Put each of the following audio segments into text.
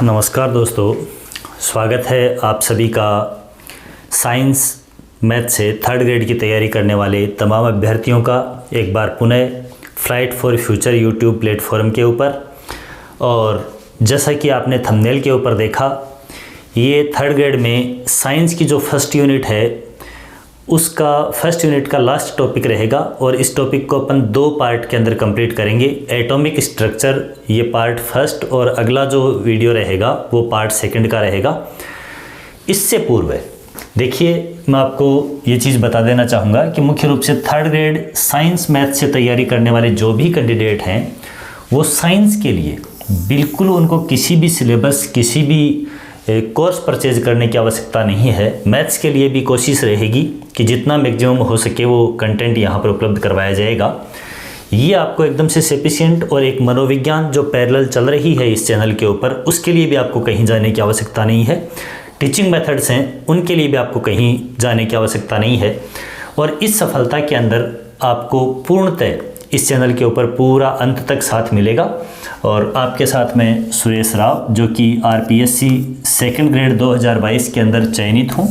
नमस्कार दोस्तों, स्वागत है आप सभी का साइंस मैथ से थर्ड ग्रेड की तैयारी करने वाले तमाम अभ्यर्थियों का एक बार पुनः flight for future YouTube platform के ऊपर। और जैसा कि आपने थंबनेल के ऊपर देखा, ये थर्ड ग्रेड में साइंस की जो फर्स्ट यूनिट है उसका फर्स्ट यूनिट का लास्ट टॉपिक रहेगा और इस टॉपिक को अपन दो पार्ट के अंदर कंप्लीट करेंगे। एटॉमिक स्ट्रक्चर ये पार्ट फर्स्ट और अगला जो वीडियो रहेगा वो पार्ट सेकंड का रहेगा। इससे पूर्व देखिए, मैं आपको ये चीज़ बता देना चाहूँगा कि मुख्य रूप से थर्ड ग्रेड साइंस मैथ से तैयारी करने वाले जो भी कैंडिडेट हैं वो साइंस के लिए बिल्कुल उनको किसी भी सिलेबस, किसी भी कोर्स परचेज करने की आवश्यकता नहीं है। मैथ्स के लिए भी कोशिश रहेगी कि जितना मैक्सिमम हो सके वो कंटेंट यहाँ पर उपलब्ध करवाया जाएगा। ये आपको एकदम से सफिशिएंट और एक मनोविज्ञान जो पैरेलल चल रही है इस चैनल के ऊपर, उसके लिए भी आपको कहीं जाने की आवश्यकता नहीं है। टीचिंग मेथड्स हैं उनके लिए भी आपको कहीं जाने की आवश्यकता नहीं है। और इस सफलता के अंदर आपको पूर्णतः इस चैनल के ऊपर पूरा अंत तक साथ मिलेगा। और आपके साथ में सुरेश राव, जो कि आरपीएससी सेकंड ग्रेड 2022 के अंदर चयनित हूँ।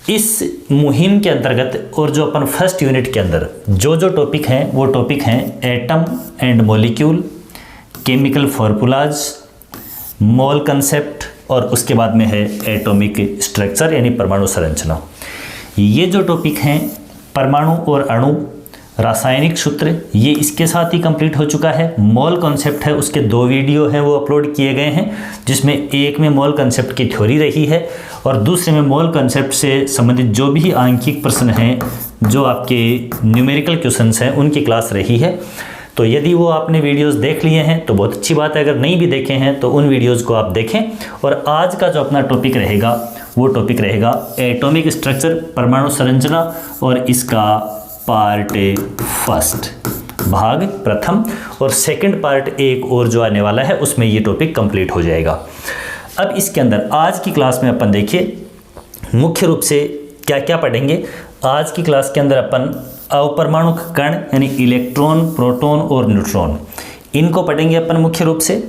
इस मुहिम के अंतर्गत और जो अपन फर्स्ट यूनिट के अंदर जो टॉपिक हैं वो टॉपिक हैं atom and molecule, chemical formulas, mole concept और उसके बाद में है एटॉमिक स्ट्रक्चर यानी परमाणु संरचना। ये जो टॉपिक हैं परमाणु और अणु, रासायनिक सूत्र, ये इसके साथ ही कंप्लीट हो चुका है। मोल कॉन्सेप्ट है, उसके दो वीडियो हैं वो अपलोड किए गए हैं, जिसमें एक में मोल कॉन्सेप्ट की थ्योरी रही है और दूसरे में मोल कॉन्सेप्ट से संबंधित जो भी आंकिक प्रश्न हैं, जो आपके न्यूमेरिकल क्वेश्चंस हैं, उनकी क्लास रही है। तो यदि वो आपने वीडियोस देख लिए हैं तो बहुत अच्छी बात है, अगर नहीं भी देखे हैं तो उन वीडियोज़ को आप देखें। और आज का जो अपना टॉपिक रहेगा वो टॉपिक रहेगा एटॉमिक स्ट्रक्चर, परमाणु संरचना, और इसका पार्ट फर्स्ट, भाग प्रथम, और सेकंड पार्ट एक और जो आने वाला है उसमें ये टॉपिक कंप्लीट हो जाएगा। अब इसके अंदर आज की क्लास में अपन देखिए मुख्य रूप से क्या क्या पढ़ेंगे। आज की क्लास के अंदर अपन अपरमाणु कण यानी इलेक्ट्रॉन, प्रोटॉन और न्यूट्रॉन, इनको पढ़ेंगे अपन मुख्य रूप से।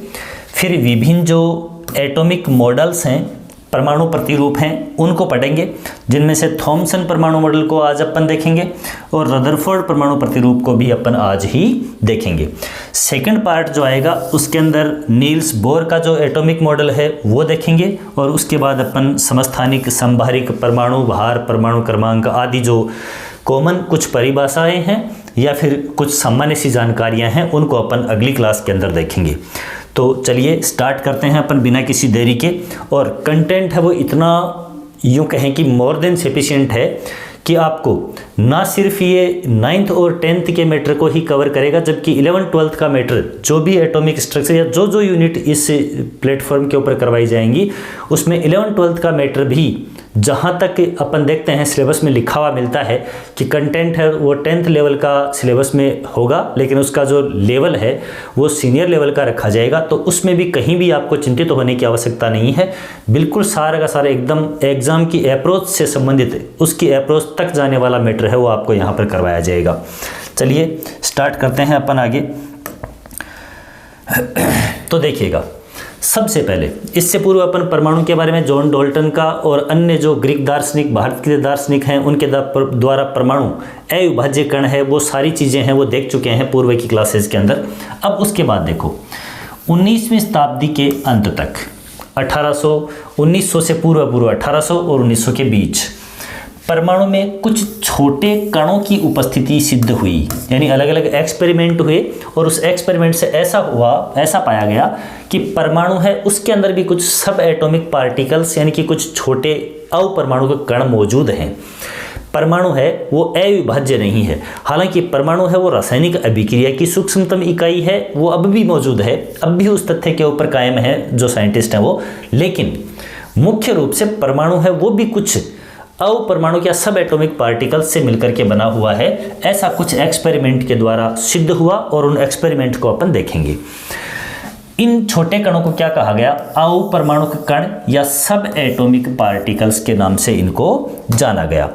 फिर विभिन्न जो एटॉमिक मॉडल्स हैं, परमाणु प्रतिरूप हैं, उनको पढ़ेंगे, जिनमें से थॉमसन परमाणु मॉडल को आज अपन देखेंगे और रदरफोर्ड परमाणु प्रतिरूप को भी अपन आज ही देखेंगे। सेकंड पार्ट जो आएगा उसके अंदर नील्स बोर का जो एटॉमिक मॉडल है वो देखेंगे और उसके बाद अपन समस्थानिक, संभारिक, परमाणु भार, परमाणु क्रमांक आदि जो कॉमन कुछ परिभाषाएं हैं या फिर कुछ सामान्य सी जानकारियां हैं उनको अपन अगली क्लास के अंदर देखेंगे। तो चलिए स्टार्ट करते हैं अपन बिना किसी देरी के। और कंटेंट है वो इतना, यूँ कहें कि मोर देन सफिशिएंट है कि आपको ना सिर्फ ये 9th और 10th के मैटर को ही कवर करेगा, जबकि 11th 12th का मैटर जो भी एटॉमिक स्ट्रक्चर या जो यूनिट इस प्लेटफॉर्म के ऊपर करवाई जाएंगी उसमें 11th 12th का मैटर भी, जहाँ तक अपन देखते हैं सिलेबस में लिखा हुआ मिलता है कि कंटेंट है वो 10th लेवल का सिलेबस में होगा, लेकिन उसका जो लेवल है वो सीनियर लेवल का रखा जाएगा। तो उसमें भी कहीं भी आपको चिंतित होने की आवश्यकता नहीं है। बिल्कुल सारा का सारा एकदम एग्जाम की अप्रोच से संबंधित, उसकी अप्रोच तक जाने वाला मैटर है वो आपको यहाँ पर करवाया जाएगा। चलिए स्टार्ट करते हैं अपन आगे। तो देखिएगा, सबसे पहले इससे पूर्व अपन परमाणु के बारे में जॉन डाल्टन का और अन्य जो ग्रीक दार्शनिक, भारत के दार्शनिक हैं, उनके द्वारा परमाणु अविभाज्य कण है, वो सारी चीज़ें हैं वो देख चुके हैं पूर्व की क्लासेस के अंदर। अब उसके बाद देखो 19वीं शताब्दी के अंत तक 1900 से पूर्व 1800 और 1900 के बीच परमाणु में कुछ छोटे कणों की उपस्थिति सिद्ध हुई, यानी अलग अलग एक्सपेरिमेंट हुए और उस एक्सपेरिमेंट से ऐसा पाया गया कि परमाणु है उसके अंदर भी कुछ सब एटॉमिक पार्टिकल्स यानी कि कुछ छोटे अपरमाणु के कण मौजूद हैं। परमाणु है वो अविभाज्य नहीं है। हालांकि परमाणु है वो रासायनिक अभिक्रिया की सूक्ष्मतम इकाई है, वो अब भी मौजूद है, अब भी उस तथ्य के ऊपर कायम है जो साइंटिस्ट हैं वो। लेकिन मुख्य रूप से परमाणु है वो भी कुछ अपरमाणु या सब एटॉमिक पार्टिकल्स से मिलकर के बना हुआ है। ऐसा कुछ एक्सपेरिमेंट के द्वारा सिद्ध हुआ और उन एक्सपेरिमेंट को अपन देखेंगे। इन छोटे कणों को क्या कहा गया? अपरमाणु कण या सब एटॉमिक पार्टिकल्स के नाम से इनको जाना गया।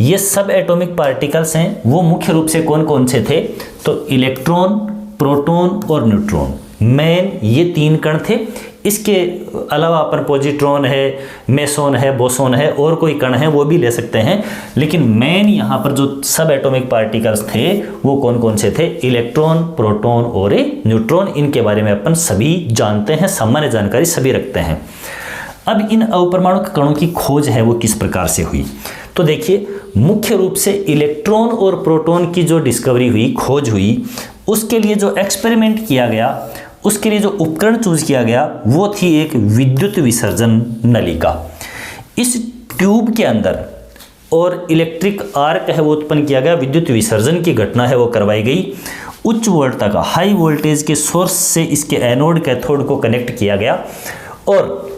ये सब एटॉमिक पार्टिकल्स हैं वो मुख्य रूप से कौन कौन से थे? तो इलेक्ट्रॉन, प्रोटॉन और न्यूट्रॉन, मेन ये 3 कण थे। इसके अलावा अपन पॉजिट्रॉन है, मेसोन है, बोसोन है, और कोई कण है वो भी ले सकते हैं, लेकिन मेन यहाँ पर जो सब एटॉमिक पार्टिकल्स थे वो कौन कौन से थे? इलेक्ट्रॉन, प्रोटॉन और न्यूट्रॉन। इनके बारे में अपन सभी जानते हैं, सामान्य जानकारी सभी रखते हैं। अब इन अपरमाणु कणों की खोज है वो किस प्रकार से हुई? तो देखिए, मुख्य रूप से इलेक्ट्रॉन और प्रोटॉन की जो डिस्कवरी हुई, खोज हुई, उसके लिए जो एक्सपेरिमेंट किया गया, उसके लिए जो उपकरण चूज किया गया वो थी एक विद्युत विसर्जन नलिका। इस ट्यूब के अंदर और इलेक्ट्रिक आर्क है वो उत्पन्न किया गया, विद्युत विसर्जन की घटना है वो करवाई गई। उच्च वोल्टता का, हाई वोल्टेज के सोर्स से इसके एनोड कैथोड को कनेक्ट किया गया और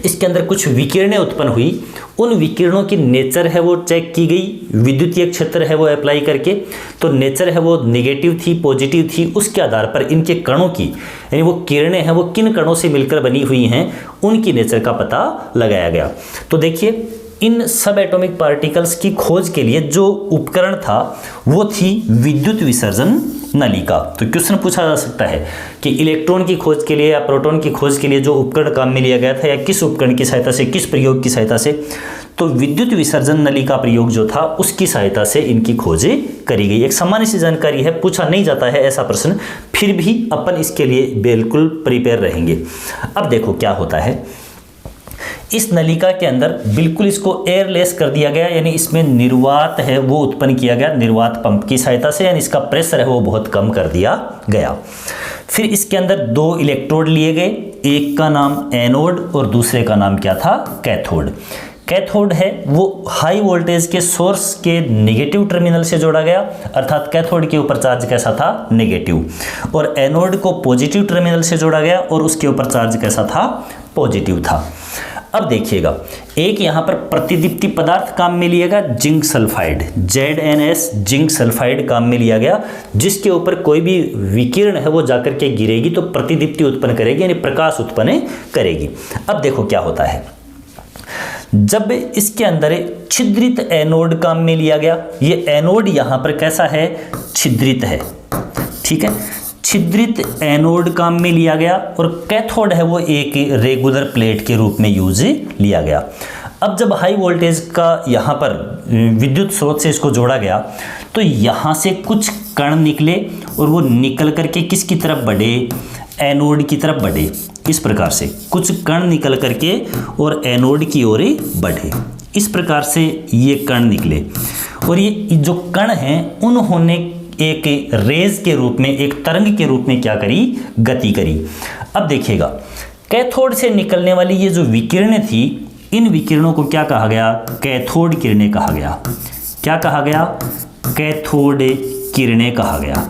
इसके अंदर कुछ विकिरणें उत्पन्न हुई। उन विकिरणों की नेचर है वो चेक की गई, विद्युतीय क्षेत्र है वो अप्लाई करके। तो नेचर है वो नेगेटिव थी, पॉजिटिव थी, उसके आधार पर इनके कणों की, यानी वो किरणें हैं वो किन कणों से मिलकर बनी हुई हैं, उनकी नेचर का पता लगाया गया। तो देखिए, इन सब एटॉमिक पार्टिकल्स की खोज के लिए जो उपकरण था वो थी विद्युत विसर्जन नलिका। तो क्वेश्चन पूछा जा सकता है कि इलेक्ट्रॉन की खोज के लिए या प्रोटॉन की खोज के लिए जो उपकरण काम में लिया गया था, या किस उपकरण की सहायता से, किस प्रयोग की सहायता से? तो विद्युत विसर्जन नलिका प्रयोग जो था उसकी सहायता से इनकी खोजें करी गई। एक सामान्य सी जानकारी है, पूछा नहीं जाता है ऐसा प्रश्न, फिर भी अपन इसके लिए बिल्कुल प्रिपेयर रहेंगे। अब देखो क्या होता है, इस नलिका के अंदर बिल्कुल इसको एयरलेस कर दिया गया, यानी इसमें निर्वात है वो उत्पन्न किया गया निर्वात पंप की सहायता से, यानी इसका प्रेशर है वो बहुत कम कर दिया गया। फिर इसके अंदर 2 इलेक्ट्रोड लिए गए, एक का नाम एनोड और दूसरे का नाम क्या था? कैथोड। कैथोड है वो हाई वोल्टेज के सोर्स के नेगेटिव टर्मिनल से जोड़ा गया, अर्थात कैथोड के ऊपर चार्ज कैसा था? नेगेटिव। और एनोड को पॉजिटिव टर्मिनल से जोड़ा गया और उसके ऊपर चार्ज कैसा था? पॉजिटिव था। अब देखिएगा, एक यहाँ पर प्रतिदीप्ति पदार्थ काम में लिया गया, zinc sulphide, ZnS zinc sulphide काम में लिया गया, जिसके ऊपर कोई भी विकिरण है वो जाकर के गिरेगी तो प्रतिदीप्ति उत्पन्न करेगी, यानी प्रकाश उत्पन्न करेगी। अब देखो क्या होता है, जब इसके अंदर छिद्रित एनोड काम में लिया गया, ये एनोड यहाँ पर कैसा है? छिद्रित है, ठीक है, छिद्रित एनोड काम में लिया गया, और कैथोड है वो एक रेगुलर प्लेट के रूप में यूज लिया गया। अब जब हाई वोल्टेज का यहाँ पर विद्युत स्रोत से इसको जोड़ा गया तो यहाँ से कुछ कण निकले और वो निकल करके किसकी तरफ बढ़े? एनोड की तरफ बढ़े। इस प्रकार से कुछ कण निकल करके और एनोड की ओर बढ़े, इस प्रकार से ये कण निकले, और ये जो कण हैं उन्होंने एक रेज के रूप में, एक तरंग के रूप में क्या करी? गति करी। अब देखिएगा, कैथोड से निकलने वाली ये जो विकिरणें थी, इन विकिरणों को क्या कहा गया? कैथोड किरणें कहा गया। क्या कहा गया? कैथोड किरणें कहा गया।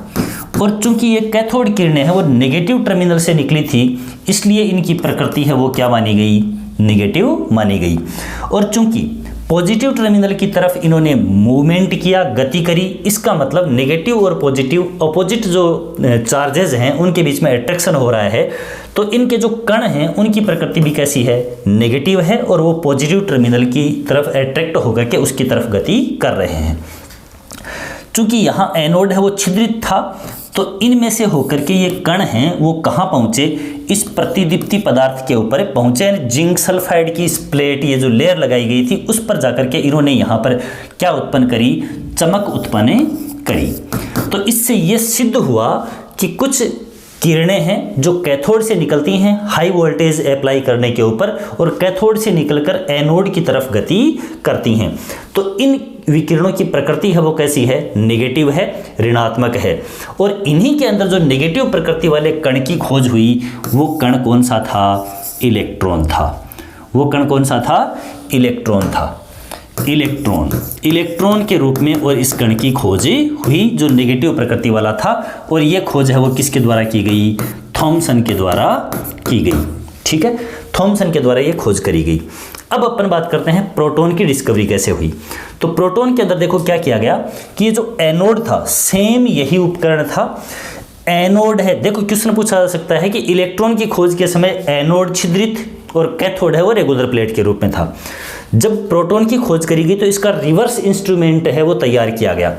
और चूंकि ये कैथोड किरणें हैं वो नेगेटिव टर्मिनल से निकली थी, इसलिए इनकी प्रकृति है वो क्या मानी गई? नेगेटिव मानी गई। और चूंकि पॉजिटिव टर्मिनल की तरफ इन्होंने मूवमेंट किया, गति करी, इसका मतलब नेगेटिव और पॉजिटिव अपोजिट जो चार्जेज हैं उनके बीच में अट्रैक्शन हो रहा है, तो इनके जो कण हैं उनकी प्रकृति भी कैसी है? नेगेटिव है, और वो पॉजिटिव टर्मिनल की तरफ अट्रैक्ट होकर के उसकी तरफ गति कर रहे हैं। चूंकि यहाँ एनोड है वो छिद्रित था, तो इनमें से होकर के ये कण हैं वो कहाँ पहुँचे? इस प्रतिदीप्ति पदार्थ के ऊपर पहुँचे, जिंक सल्फाइड की इस प्लेट, ये जो लेयर लगाई गई थी उस पर जाकर के इन्होंने यहाँ पर क्या उत्पन्न करी? चमक उत्पन्न करी। तो इससे ये सिद्ध हुआ कि कुछ किरणें हैं जो कैथोड से निकलती हैं हाई वोल्टेज अप्लाई करने के ऊपर, और कैथोड से निकलकर एनोड की तरफ गति करती हैं। तो इन विकिरणों की प्रकृति है वो कैसी है? नेगेटिव है, ऋणात्मक है। और इन्हीं के अंदर जो नेगेटिव प्रकृति वाले कण की खोज हुई, वो कण कौन सा था? इलेक्ट्रॉन था। वो कण कौन सा था? इलेक्ट्रॉन था। इलेक्ट्रॉन के रूप में और इस कण की खोज हुई जो नेगेटिव प्रकृति वाला था, और ये खोज है वो किसके द्वारा की गई? थॉमसन के द्वारा की गई। ठीक है, थॉमसन के द्वारा ये खोज करी गई। अब अपन बात करते हैं प्रोटॉन की डिस्कवरी कैसे हुई। तो प्रोटॉन के अंदर देखो क्या किया गया कि ये जो एनोड था, सेम यही उपकरण था। एनोड है, देखो क्वेश्चन पूछा जा सकता है कि इलेक्ट्रॉन की खोज के समय एनोड छिद्रित और कैथोड है वो रेगुलर प्लेट के रूप में था। जब प्रोटॉन की खोज करी गई तो इसका रिवर्स इंस्ट्रूमेंट है वो तैयार किया गया।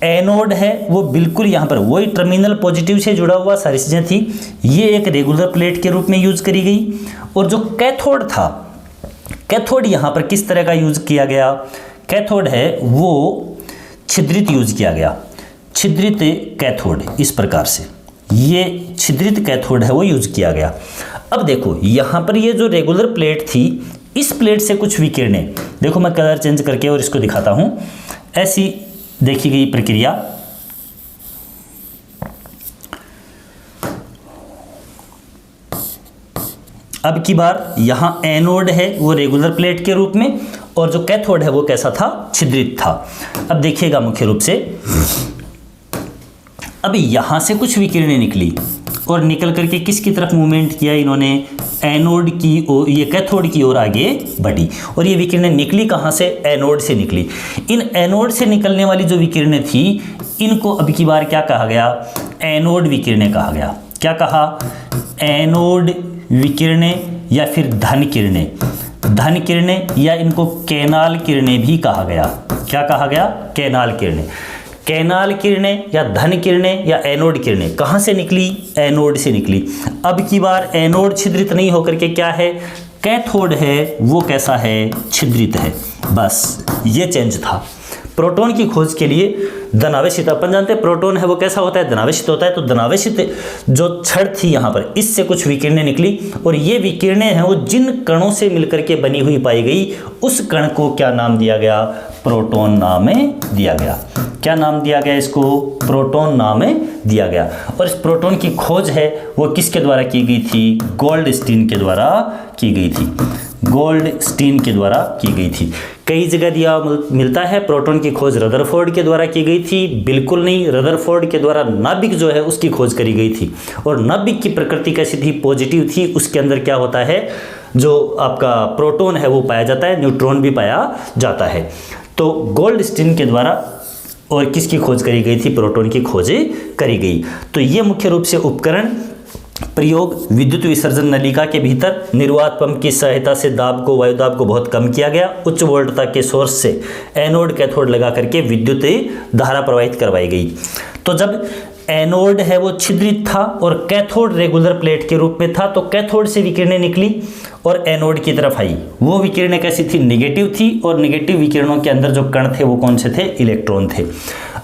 एनोड है वो बिल्कुल यहाँ पर वही टर्मिनल पॉजिटिव से जुड़ा हुआ सारी चीज़ें थी, ये एक रेगुलर प्लेट के रूप में यूज करी गई। और जो कैथोड था, कैथोड यहाँ पर किस तरह का यूज किया गया, कैथोड है वो छिद्रित यूज किया गया, छिद्रित कैथोड, इस प्रकार से ये छिद्रित कैथोड है वो यूज किया गया। अब देखो यहाँ पर ये जो रेगुलर प्लेट थी, इस प्लेट से कुछ विकिरणें, देखो मैं कलर चेंज करके और इसको दिखाता हूँ, ऐसी देखी गई प्रक्रिया। अब की बार यहाँ एनोड है वो रेगुलर प्लेट के रूप में, और जो कैथोड है वो कैसा था, छिद्रित था। अब देखिएगा मुख्य रूप से, अब यहां से कुछ विकिरणें निकली और निकल करके किसकी तरफ मूवमेंट किया इन्होंने, एनोड की ओर, ये कैथोड की ओर आगे बढ़ी। और ये विकिरणें निकली कहां से, एनोड से निकली। इन एनोड से निकलने वाली जो विकिरणें थी, इनको अब की बार क्या कहा गया, एनोड विकिरणें कहा गया। क्या कहा, एनोड विकिरणें या फिर धन किरणें, धन किरणें, या इनको कैनाल किरणें भी कहा गया। क्या कहा गया, कैनाल किरणें। कैनाल किरणें या धन किरणें या एनोड किरणें कहाँ से निकली, एनोड से निकली। अब की बार एनोड छिद्रित नहीं होकर के क्या है, कैथोड है वो कैसा है, छिद्रित है। बस ये चेंज था। प्रोटॉन की खोज के लिए धनावेशित, अपन जानते हैं प्रोटॉन है वो कैसा होता है, धनावेशित होता है। तो धनावेशित जो छड़ थी यहाँ पर, इससे कुछ विकिरणें निकली, और ये विकिरणें हैं वो जिन कणों से मिलकर के बनी हुई पाई गई, उस कण को क्या नाम दिया गया, प्रोटॉन नाम दिया गया। क्या नाम दिया गया इसको, प्रोटॉन नाम दिया गया। और इस प्रोटॉन की खोज है वो किसके द्वारा की गई थी, गोल्डस्टीन के द्वारा की गई थी, गोल्डस्टीन के द्वारा की गई थी। कई जगह दिया मिलता है प्रोटॉन की खोज रदरफोर्ड के द्वारा की गई थी, बिल्कुल नहीं। रदरफोर्ड के द्वारा नाभिक जो है उसकी खोज करी गई थी, और नाभिक की प्रकृति कैसी थी, पॉजिटिव थी। उसके अंदर क्या होता है, जो आपका प्रोटॉन है वो पाया जाता है, न्यूट्रॉन भी पाया जाता है। तो गोल्डस्टीन के द्वारा और किसकी खोज करी गई थी, प्रोटॉन की खोज करी गई। तो ये मुख्य रूप से उपकरण प्रयोग विद्युत विसर्जन नलिका के भीतर निर्वात पंप की सहायता से दाब को, वायु दाब को बहुत कम किया गया। उच्च वोल्टता के सोर्स से एनोड कैथोड लगा करके विद्युत धारा प्रवाहित करवाई गई। तो जब एनोड है वो छिद्रित था और कैथोड रेगुलर प्लेट के रूप में था, तो कैथोड से विकिरणें निकली और एनोड की तरफ आई। वो विकिरणें कैसी थी, निगेटिव थी, और निगेटिव विकिरणों के अंदर जो कण थे वो कौन से थे, इलेक्ट्रॉन थे।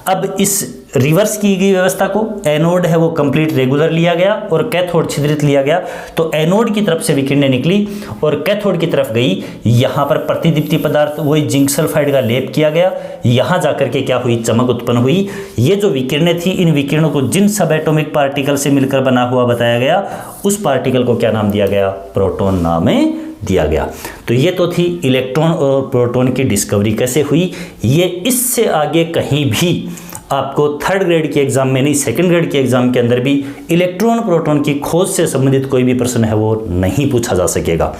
अब इस रिवर्स की गई व्यवस्था को, एनोड है वो कंप्लीट रेगुलर लिया गया और कैथोड छिद्रित लिया गया। तो एनोड की तरफ से विकिरणें निकली और कैथोड की तरफ गई। यहाँ पर प्रतिदीप्ति पदार्थ वही जिंक सल्फाइड का लेप किया गया। यहाँ जाकर के क्या हुई, चमक उत्पन्न हुई। ये जो विकिरणें थी, इन विकिरणों को जिन सब एटॉमिक पार्टिकल से मिलकर बना हुआ बताया गया, उस पार्टिकल को क्या नाम दिया गया, प्रोटॉन नाम दिया गया। तो ये तो थी इलेक्ट्रॉन और प्रोटॉन की डिस्कवरी कैसे हुई। ये इससे आगे कहीं भी आपको थर्ड ग्रेड के एग्जाम में नहीं, सेकंड ग्रेड के एग्जाम के अंदर भी इलेक्ट्रॉन प्रोटॉन की खोज से संबंधित कोई भी प्रश्न है वो नहीं पूछा जा सकेगा।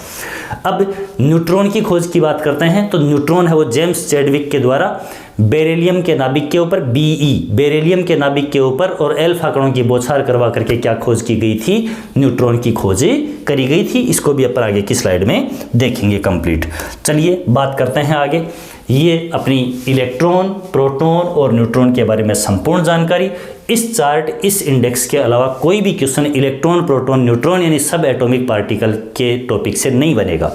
अब न्यूट्रॉन की खोज की बात करते हैं। तो न्यूट्रॉन है वो जेम्स चैडविक के द्वारा बेरिलियम के नाभिक के ऊपर, बेरिलियम के नाभिक के ऊपर और एल्फा कणों की बौछार करवा करके क्या खोज की गई थी, न्यूट्रॉन की खोज करी गई थी। इसको भी अपन आगे की स्लाइड में देखेंगे कंप्लीट। चलिए बात करते हैं आगे। ये अपनी इलेक्ट्रॉन, प्रोटॉन और न्यूट्रॉन के बारे में संपूर्ण जानकारी। इस चार्ट, इस इंडेक्स के अलावा कोई भी क्वेश्चन इलेक्ट्रॉन, प्रोटॉन, न्यूट्रॉन यानी सब एटॉमिक पार्टिकल के टॉपिक से नहीं बनेगा।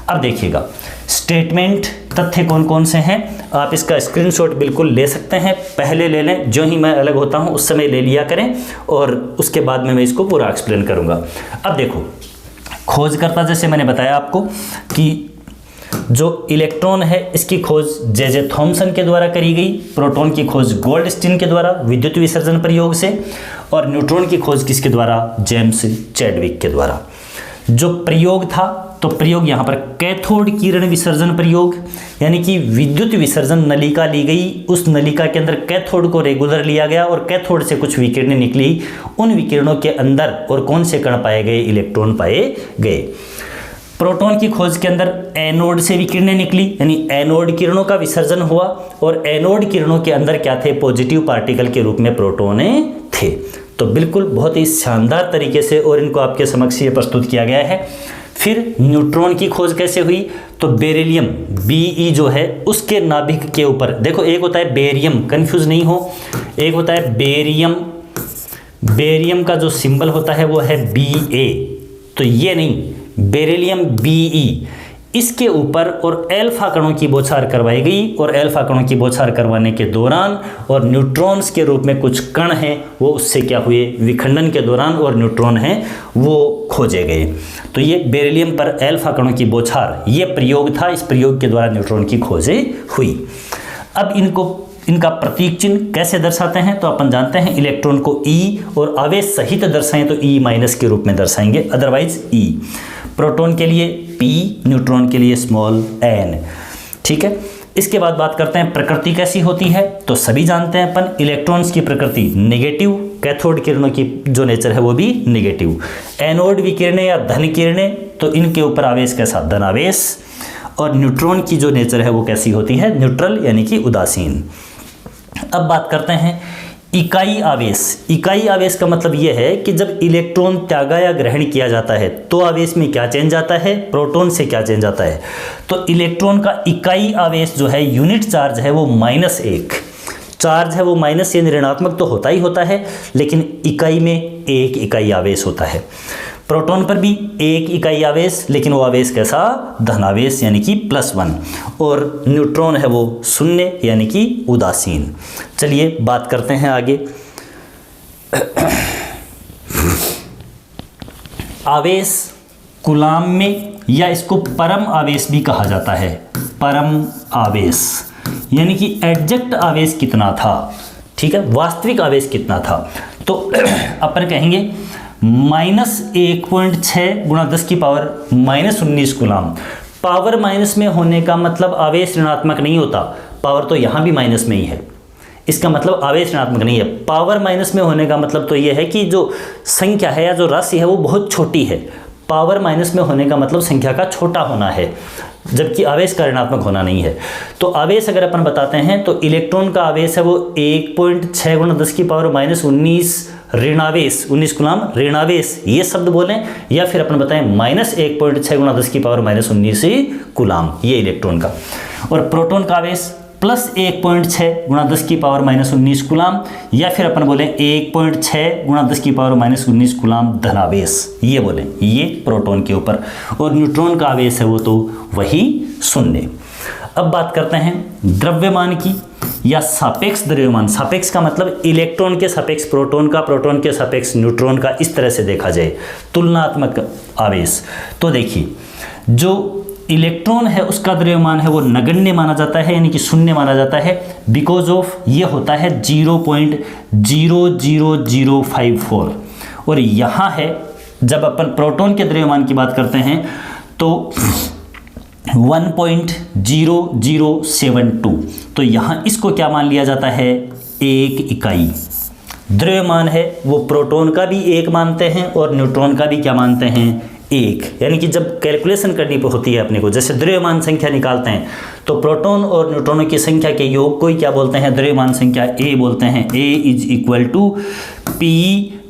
अब देखिएगा स्टेटमेंट, तथ्य कौन कौन से हैं। आप इसका स्क्रीनशॉट बिल्कुल ले सकते हैं, पहले ले लें। जो ही मैं अलग होता हूं उस समय ले लिया करें, और उसके बाद में मैं इसको पूरा एक्सप्लेन करूंगा। अब देखो, खोजकर्ता जैसे मैंने बताया आपको कि जो इलेक्ट्रॉन है इसकी खोज जे थॉमसन के द्वारा करी गई, प्रोटॉन की खोज गोल्डस्टीन के द्वारा विद्युत विसर्जन प्रयोग से, और न्यूट्रॉन की खोज किसके द्वारा, जेम्स चैडविक के द्वारा। जो प्रयोग था, तो प्रयोग यहाँ पर कैथोड किरण विसर्जन प्रयोग, यानी कि विद्युत विसर्जन नलिका ली गई। उस नलिका के अंदर कैथोड को रेगुलर लिया गया और कैथोड से कुछ विकिरणें निकली। उन विकिरणों के अंदर और कौन से कण पाए गए, इलेक्ट्रॉन पाए गए। प्रोटॉन की खोज के अंदर एनोड से विकिरणें निकली, यानी एनोड किरणों का विसर्जन हुआ, और एनोड किरणों के अंदर क्या थे, पॉजिटिव पार्टिकल के रूप में प्रोटॉन थे। तो बिल्कुल बहुत ही शानदार तरीके से और इनको आपके समक्ष ये प्रस्तुत किया गया है। फिर न्यूट्रॉन की खोज कैसे हुई, तो बेरिलियम Be जो है उसके नाभिक के ऊपर, देखो एक होता है बेरियम, कंफ्यूज नहीं हो, एक होता है बेरियम, बेरियम का जो सिंबल होता है वो है Ba, तो ये नहीं, बेरिलियम Be, इसके ऊपर और अल्फा कणों की बौछार करवाई गई, और अल्फा कणों की बौछार करवाने के दौरान और न्यूट्रॉन्स के रूप में कुछ कण हैं वो उससे क्या हुए, विखंडन के दौरान और न्यूट्रॉन हैं वो खोजे गए। तो ये बेरिलियम पर अल्फा कणों की बौछार, ये प्रयोग था, इस प्रयोग के द्वारा न्यूट्रॉन की खोजें हुई। अब इनका प्रतीक चिन्ह कैसे दर्शाते हैं, तो अपन जानते हैं इलेक्ट्रॉन को E और आवेश सहित दर्शाएं तो E- के रूप में दर्शाएंगे, अदरवाइज E। प्रोटॉन के लिए P, न्यूट्रॉन के लिए स्मॉल n, ठीक है। इसके बाद बात करते हैं प्रकृति कैसी होती है, तो सभी जानते हैं अपन इलेक्ट्रॉन्स की प्रकृति नेगेटिव, कैथोड किरणों की जो नेचर है वो भी नेगेटिव, एनोड विकिरणें या धन किरणें, तो इनके ऊपर आवेश कैसा, धन आवेश, और न्यूट्रॉन की जो नेचर है वो कैसी होती है, न्यूट्रल यानी कि उदासीन। अब बात करते हैं इकाई आवेश। इकाई आवेश का मतलब यह है कि जब इलेक्ट्रॉन त्यागा या ग्रहण किया जाता है तो आवेश में क्या चेंज आता है, प्रोटॉन से क्या चेंज आता है। तो इलेक्ट्रॉन का इकाई आवेश जो है, यूनिट चार्ज है वो -1, चार्ज है वो माइनस यानी ऋणात्मक तो होता ही होता है, लेकिन इकाई में 1 इकाई आवेश होता है। प्रोटॉन पर भी 1 इकाई आवेश, लेकिन वो आवेश कैसा, धनावेश यानी कि +1, और न्यूट्रॉन है वो 0 यानी कि उदासीन। चलिए बात करते हैं आगे। आवेश कूलाम में, या इसको परम आवेश भी कहा जाता है, परम आवेश यानी कि एग्जैक्ट आवेश कितना था, ठीक है, वास्तविक आवेश कितना था। तो अपन कहेंगे -1.6 × 10⁻⁻19 कूलाम। पावर माइनस में होने का मतलब आवेश ऋणात्मक नहीं होता, पावर तो यहाँ भी माइनस में ही है, इसका मतलब आवेश ऋणात्मक नहीं है। पावर माइनस में होने का मतलब तो ये है कि जो संख्या है या जो राशि है वो बहुत छोटी है। पावर माइनस में होने का मतलब संख्या का छोटा होना है, जबकि आवेश का ऋणात्मक होना नहीं है। तो आवेश अगर अपन बताते हैं तो इलेक्ट्रॉन का आवेश है वो 1.6 × 10⁻⁻19 ऋणावेश, 19 कूलाम ऋणावेश ये शब्द बोलें, या फिर अपन बताएं -1.6 × 10⁻⁻19 कूलाम, ये इलेक्ट्रॉन का। और प्रोटॉन का आवेश +1.6 × 10⁻⁻19 कूलाम, या फिर अपन बोलें 1.6 × 10⁻⁻19 कूलाम धनावेश, ये बोलें, ये प्रोटॉन के ऊपर। और न्यूट्रॉन का आवेश है वो तो वही 0। अब बात करते हैं द्रव्यमान की या सापेक्ष द्रव्यमान। सापेक्ष का मतलब इलेक्ट्रॉन के सापेक्ष प्रोटॉन का, प्रोटॉन के सापेक्ष न्यूट्रॉन का, इस तरह से देखा जाए तुलनात्मक आवेश। तो देखिए जो इलेक्ट्रॉन है उसका द्रव्यमान है वो नगण्य माना जाता है, यानी कि 0 माना जाता है, बिकॉज ऑफ ये होता है 0.00054। और यहाँ है जब अपन प्रोटॉन के द्रव्यमान की बात करते हैं तो 1.0072। तो यहाँ इसको क्या मान लिया जाता है, 1 इकाई। द्रव्यमान है वो प्रोटॉन का भी 1 मानते हैं और न्यूट्रॉन का भी क्या मानते हैं, 1। यानी कि जब कैलकुलेशन करनी होती है अपने को, जैसे द्रव्यमान संख्या निकालते हैं तो प्रोटॉन और न्यूट्रॉनों की संख्या के योग को ही क्या बोलते हैं, द्रव्यमान संख्या A बोलते हैं। A = P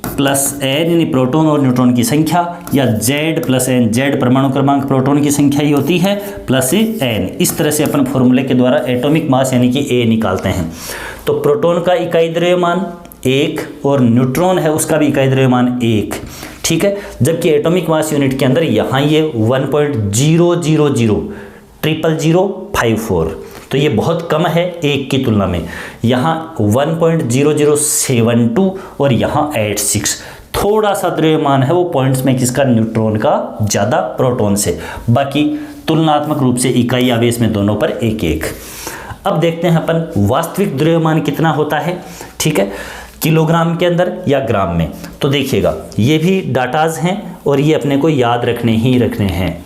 + N यानी प्रोटॉन और न्यूट्रॉन की संख्या, या Z + N, Z परमाणु क्रमांक प्रोटॉन की संख्या ही होती है, +N। इस तरह से अपन फॉर्मूले के द्वारा एटॉमिक मास यानी कि A निकालते हैं। तो प्रोटॉन का इकाई द्रव्यमान 1 और न्यूट्रॉन है उसका भी इकाई द्रव्यमान 1, ठीक है। जबकि एटॉमिक मास यूनिट के अंदर यहाँ ये 1.000054, तो ये बहुत कम है 1 की तुलना में। यहाँ 1.0072 और यहाँ 86, थोड़ा सा द्रव्यमान है वो पॉइंट्स में किसका, न्यूट्रॉन का ज़्यादा प्रोटॉन से। बाकी तुलनात्मक रूप से इकाई आवेश में दोनों पर 1-1। अब देखते हैं अपन वास्तविक द्रव्यमान कितना होता है, ठीक है, किलोग्राम के अंदर या ग्राम में। तो देखिएगा ये भी डाटाज हैं और ये अपने को याद रखने हैं।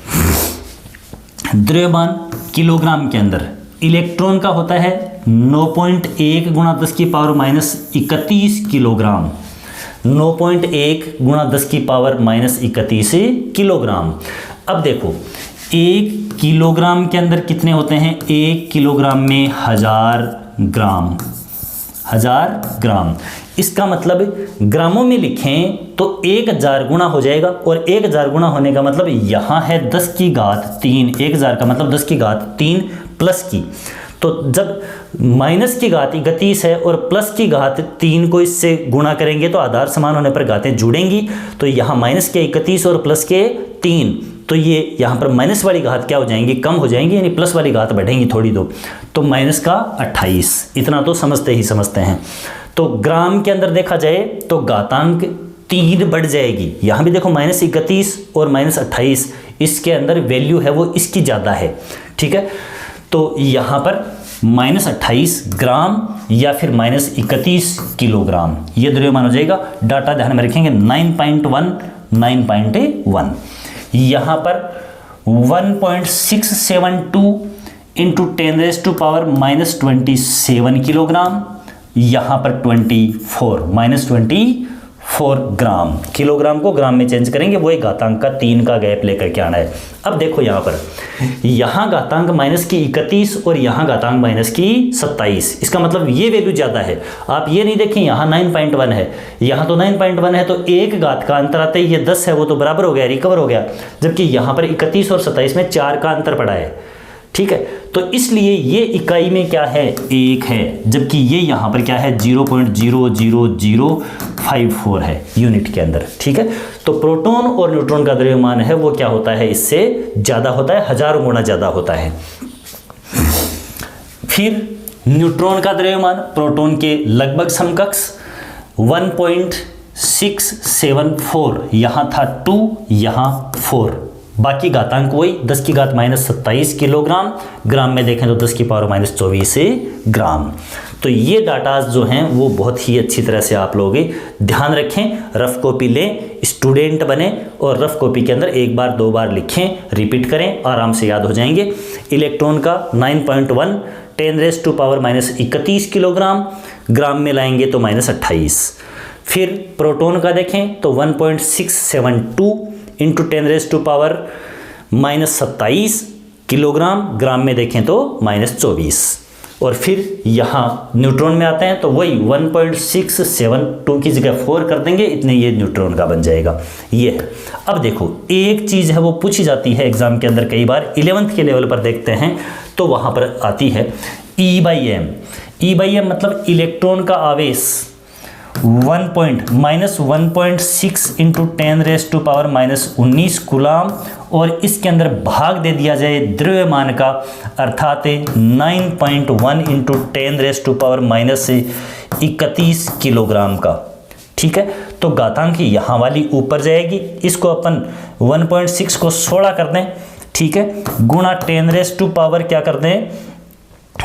द्रव्यमान किलोग्राम के अंदर इलेक्ट्रॉन का होता है 9.1 × 10⁻⁻31 किलोग्राम, 9.1 × 10⁻⁻31 किलोग्राम। अब देखो 1 किलोग्राम के अंदर कितने होते हैं, 1 किलोग्राम में 1000 ग्राम, 1000 ग्राम। इसका मतलब ग्रामों में लिखें तो 1000 गुना हो जाएगा, और 1000 गुना होने का मतलब यहाँ है 10 की घात 3, 1000 का मतलब 10 की घात 3 प्लस की, तो जब माइनस की घात 31 है और प्लस की घात 3 को इससे गुणा करेंगे तो आधार समान होने पर घातें जुड़ेंगी, तो यहाँ माइनस के 31 और प्लस के 3, तो ये यहाँ पर माइनस वाली घात क्या हो जाएंगी, कम हो जाएंगी, यानी प्लस वाली घात बढ़ेंगी थोड़ी दो, तो माइनस का 28। इतना तो समझते ही समझते हैं। तो ग्राम के अंदर देखा जाए तो घातांक 3 बढ़ जाएगी। यहाँ भी देखो माइनस 31 और माइनस 28, इसके अंदर वैल्यू है वो इसकी ज़्यादा है, ठीक है। तो यहाँ पर माइनस 28 ग्राम या फिर माइनस 31 किलोग्राम ये द्रव्यमान हो जाएगा। डाटा ध्यान में रखेंगे 9.1 9.1, यहाँ पर 1.672 इंटू 10⁻⁻27 किलोग्राम, यहाँ पर 24 -24 ग्राम। किलोग्राम को ग्राम में चेंज करेंगे, वो एक घातांक का 3 का गैप लेकर के आना है। अब देखो यहाँ पर, यहाँ घातांक माइनस की 31 और यहाँ घातांक माइनस की 27, इसका मतलब ये वैल्यू ज़्यादा है। आप ये नहीं देखें यहाँ 9.1 है, यहाँ तो 9.1 है, तो एक घात का अंतर आते ही ये 10 है, वो तो बराबर हो गया, रिकवर हो गया, जबकि यहाँ पर 31 और 27 में 4 का अंतर पड़ा है, ठीक है। तो इसलिए ये इकाई में क्या है, 1 है, जबकि ये यहाँ पर क्या है 0.00054 है यूनिट के अंदर, ठीक है। तो प्रोटॉन और न्यूट्रॉन का द्रव्यमान है वो क्या होता है, इससे ज़्यादा होता है, हजारों गुना ज़्यादा होता है। फिर न्यूट्रॉन का द्रव्यमान प्रोटॉन के लगभग समकक्ष 1.674, यहाँ था 2, यहाँ 4, बाकी घातांक वही 10 की घात -27 किलोग्राम, ग्राम में देखें तो 10 की पावर -24 ग्राम। तो ये डाटाज जो हैं वो बहुत ही अच्छी तरह से आप लोग ध्यान रखें, रफ कॉपी लें, स्टूडेंट बने और रफ कॉपी के अंदर एक बार 2 बार लिखें, रिपीट करें, आराम से याद हो जाएंगे। इलेक्ट्रॉन का 9.1 10⁻⁻31 किलोग्राम, ग्राम में लाएंगे तो -28। फिर प्रोटॉन का देखें तो 1.672 इंटू 10⁻⁻27 किलोग्राम, ग्राम में देखें तो -24। और फिर यहाँ न्यूट्रॉन में आते हैं तो वही 1.672 की जगह 4 कर देंगे, इतने ये न्यूट्रॉन का बन जाएगा, ये है। अब देखो एक चीज़ है वो पूछी जाती है एग्जाम के अंदर कई बार, 11th के लेवल पर देखते हैं तो वहाँ पर आती है E/m। E/m मतलब इलेक्ट्रॉन का आवेश 1.6 इंटू 10⁻⁻19 कूलाम, और इसके अंदर भाग दे दिया जाए द्रव्यमान का, अर्थात 9.1 इंटू 10⁻⁻31 किलोग्राम का, ठीक है। तो घातांक यहाँ वाली ऊपर जाएगी, इसको अपन 1.6 को 16 कर दें, ठीक है, गुणा 10⁻⁻ क्या कर दें,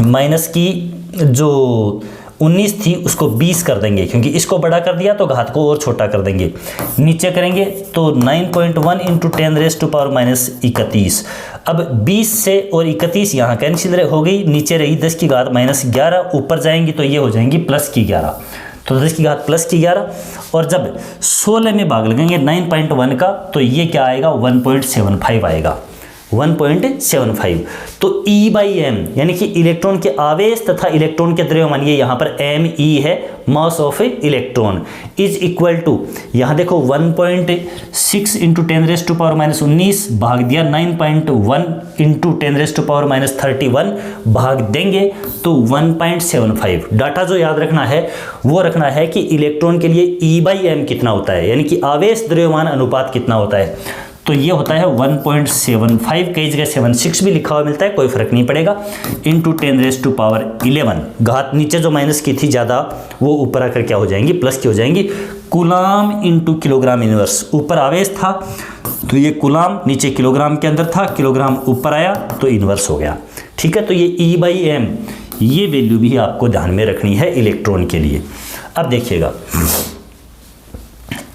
माइनस की जो 19 थी उसको 20 कर देंगे, क्योंकि इसको बड़ा कर दिया तो घात को और छोटा कर देंगे, नीचे करेंगे तो 9.1 इंटू 10⁻⁻31। अब 20 से और 31 यहाँ कैंसिल हो गई, नीचे रही 10 की घात -11, ऊपर जाएंगी तो ये हो जाएंगी प्लस की 11, तो 10 की घात प्लस की 11, और जब 16 में भाग लगेंगे 9.1 का तो ये क्या आएगा 1.75 आएगा, 1.75। तो E/m यानी कि इलेक्ट्रॉन के आवेश तथा इलेक्ट्रॉन के द्रव्यमान, ये यहाँ पर me है, mass of electron, is equal to, यहाँ देखो 1.6 इंटू 10⁻⁻19 भाग दिया 9.1 इंटू 10⁻⁻31 भाग देंगे तो 1.75। डाटा जो याद रखना है वो रखना है कि इलेक्ट्रॉन के लिए E/m कितना होता है, यानी कि आवेश द्रव्यमान अनुपात कितना होता है, तो ये होता है 1.75, कई जगह 76 भी लिखा हुआ मिलता है, कोई फर्क नहीं पड़ेगा, इंटू 10⁻11। घात नीचे जो माइनस की थी ज़्यादा, वो ऊपर आकर क्या हो जाएंगी, प्लस की हो जाएंगी। कूलाम इंटू किलोग्राम इनवर्स, ऊपर आवेश था तो ये कूलाम, नीचे किलोग्राम के अंदर था, किलोग्राम ऊपर आया तो इनवर्स हो गया, ठीक है। तो ये E/m ये वैल्यू भी आपको ध्यान में रखनी है इलेक्ट्रॉन के लिए। अब देखिएगा,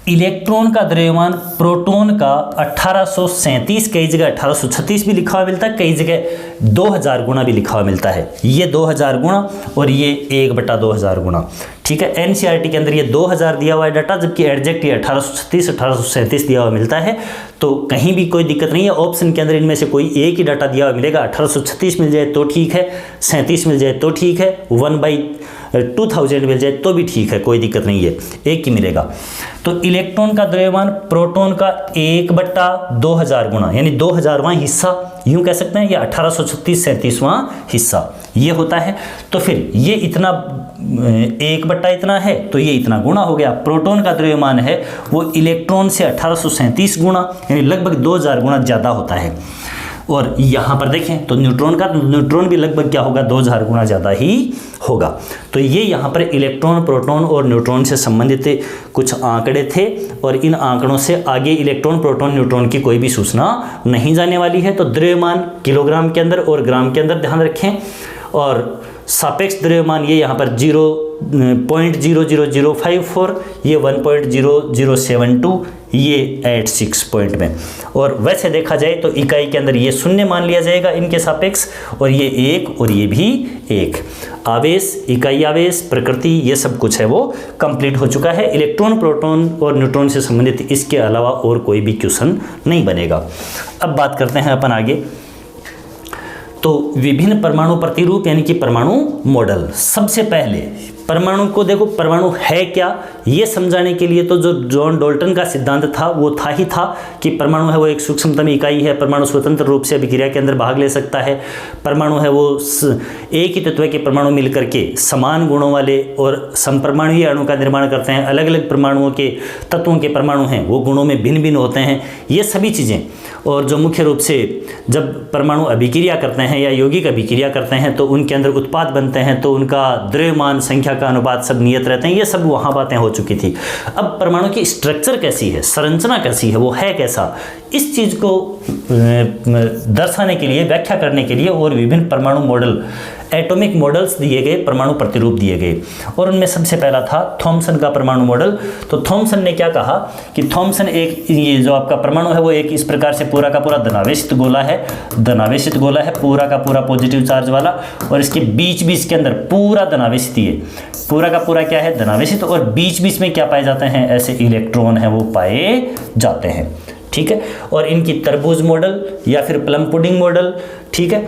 इलेक्ट्रॉन का द्रव्यमान प्रोटॉन का 1837, कई जगह 1836 भी लिखा हुआ मिलता है, कई जगह 2000 गुना भी लिखा हुआ मिलता है, ये 2000 गुना और ये 1/2000 गुना, ठीक है। NCERT के अंदर ये 2000 दिया हुआ है डाटा, जबकि एग्जैक्ट ये 1836 1837 दिया हुआ मिलता है, तो कहीं भी कोई दिक्कत नहीं है। ऑप्शन के अंदर इनमें से कोई एक ही डाटा दिया हुआ मिलेगा, 1836 मिल जाए तो ठीक है, 37 मिल जाए तो ठीक है, 2000 मिल जाए तो भी ठीक है, कोई दिक्कत नहीं है, एक ही मिलेगा। तो इलेक्ट्रॉन का द्रव्यमान प्रोटॉन का 1/2000 गुना, यानी 2000वां हिस्सा, यूं कह सकते हैं, या 1836-37वां हिस्सा ये होता है। तो फिर ये इतना 1 इतना है तो ये इतना गुना हो गया। प्रोटॉन का द्रव्यमान है वो इलेक्ट्रॉन से 1837 गुना, यानी लगभग 2000 गुना ज़्यादा होता है। और यहाँ पर देखें तो न्यूट्रॉन भी लगभग क्या होगा, 2000 गुना ज़्यादा ही होगा। तो ये यहाँ पर इलेक्ट्रॉन, प्रोटॉन और न्यूट्रॉन से संबंधित कुछ आंकड़े थे, और इन आंकड़ों से आगे इलेक्ट्रॉन, प्रोटॉन, न्यूट्रॉन की कोई भी सूचना नहीं जाने वाली है। तो द्रव्यमान किलोग्राम के अंदर और ग्राम के अंदर ध्यान रखें, और सापेक्ष द्रव्यमान ये यहाँ पर 0.00054, ये 1.0072, ये 86 पॉइंट में। और वैसे देखा जाए तो इकाई के अंदर ये शून्य मान लिया जाएगा इनके सापेक्ष, और ये 1 और ये भी 1। आवेश, इकाई आवेश, प्रकृति, ये सब कुछ है वो कंप्लीट हो चुका है। इलेक्ट्रॉन, प्रोटॉन और न्यूट्रॉन से संबंधित इसके अलावा और कोई भी क्वेश्चन नहीं बनेगा। अब बात करते हैं अपन आगे। तो विभिन्न परमाणु प्रतिरूप यानी कि परमाणु मॉडल। सबसे पहले परमाणु को देखो, परमाणु है क्या ये समझाने के लिए तो जो जॉन डाल्टन का सिद्धांत था वो था कि परमाणु है वो एक सूक्ष्मतम इकाई है, परमाणु स्वतंत्र रूप से अभिक्रिया के अंदर भाग ले सकता है, परमाणु है वो एक ही तत्व के परमाणु मिलकर के समान गुणों वाले और समपरमाणुीय अणु का निर्माण करते हैं। अलग अलग परमाणुओं के तत्वों के परमाणु हैं वो गुणों में भिन्न भिन्न होते हैं, ये सभी चीज़ें। और जो मुख्य रूप से जब परमाणु अभिक्रिया करते हैं या यौगिक अभिक्रिया करते हैं तो उनके अंदर उत्पाद बनते हैं, तो उनका द्रव्यमान, संख्या का अनुपात सब नियत रहते हैं। ये सब वहाँ बातें हो चुकी थी। अब परमाणु की स्ट्रक्चर कैसी है, संरचना कैसी है, वो है कैसा, इस चीज़ को दर्शाने के लिए, व्याख्या करने के लिए और विभिन्न परमाणु मॉडल, एटॉमिक मॉडल्स दिए गए, परमाणु प्रतिरूप दिए गए। और उनमें सबसे पहला था थॉमसन का परमाणु मॉडल। तो थॉमसन ने क्या कहा कि थॉमसन एक, ये जो आपका परमाणु है वो एक इस प्रकार से पूरा का पूरा धनावेशित गोला है, धनावेशित गोला है, पूरा का पूरा पॉजिटिव चार्ज वाला, और इसके बीच बीच के अंदर पूरा धनावेशित, ये पूरा का पूरा क्या है, धनावेशित, और बीच बीच में क्या पाए जाते हैं, ऐसे इलेक्ट्रॉन है वो पाए जाते हैं। ठीक है। और इनकी तरबूज मॉडल या फिर प्लम पुडिंग मॉडल, ठीक है,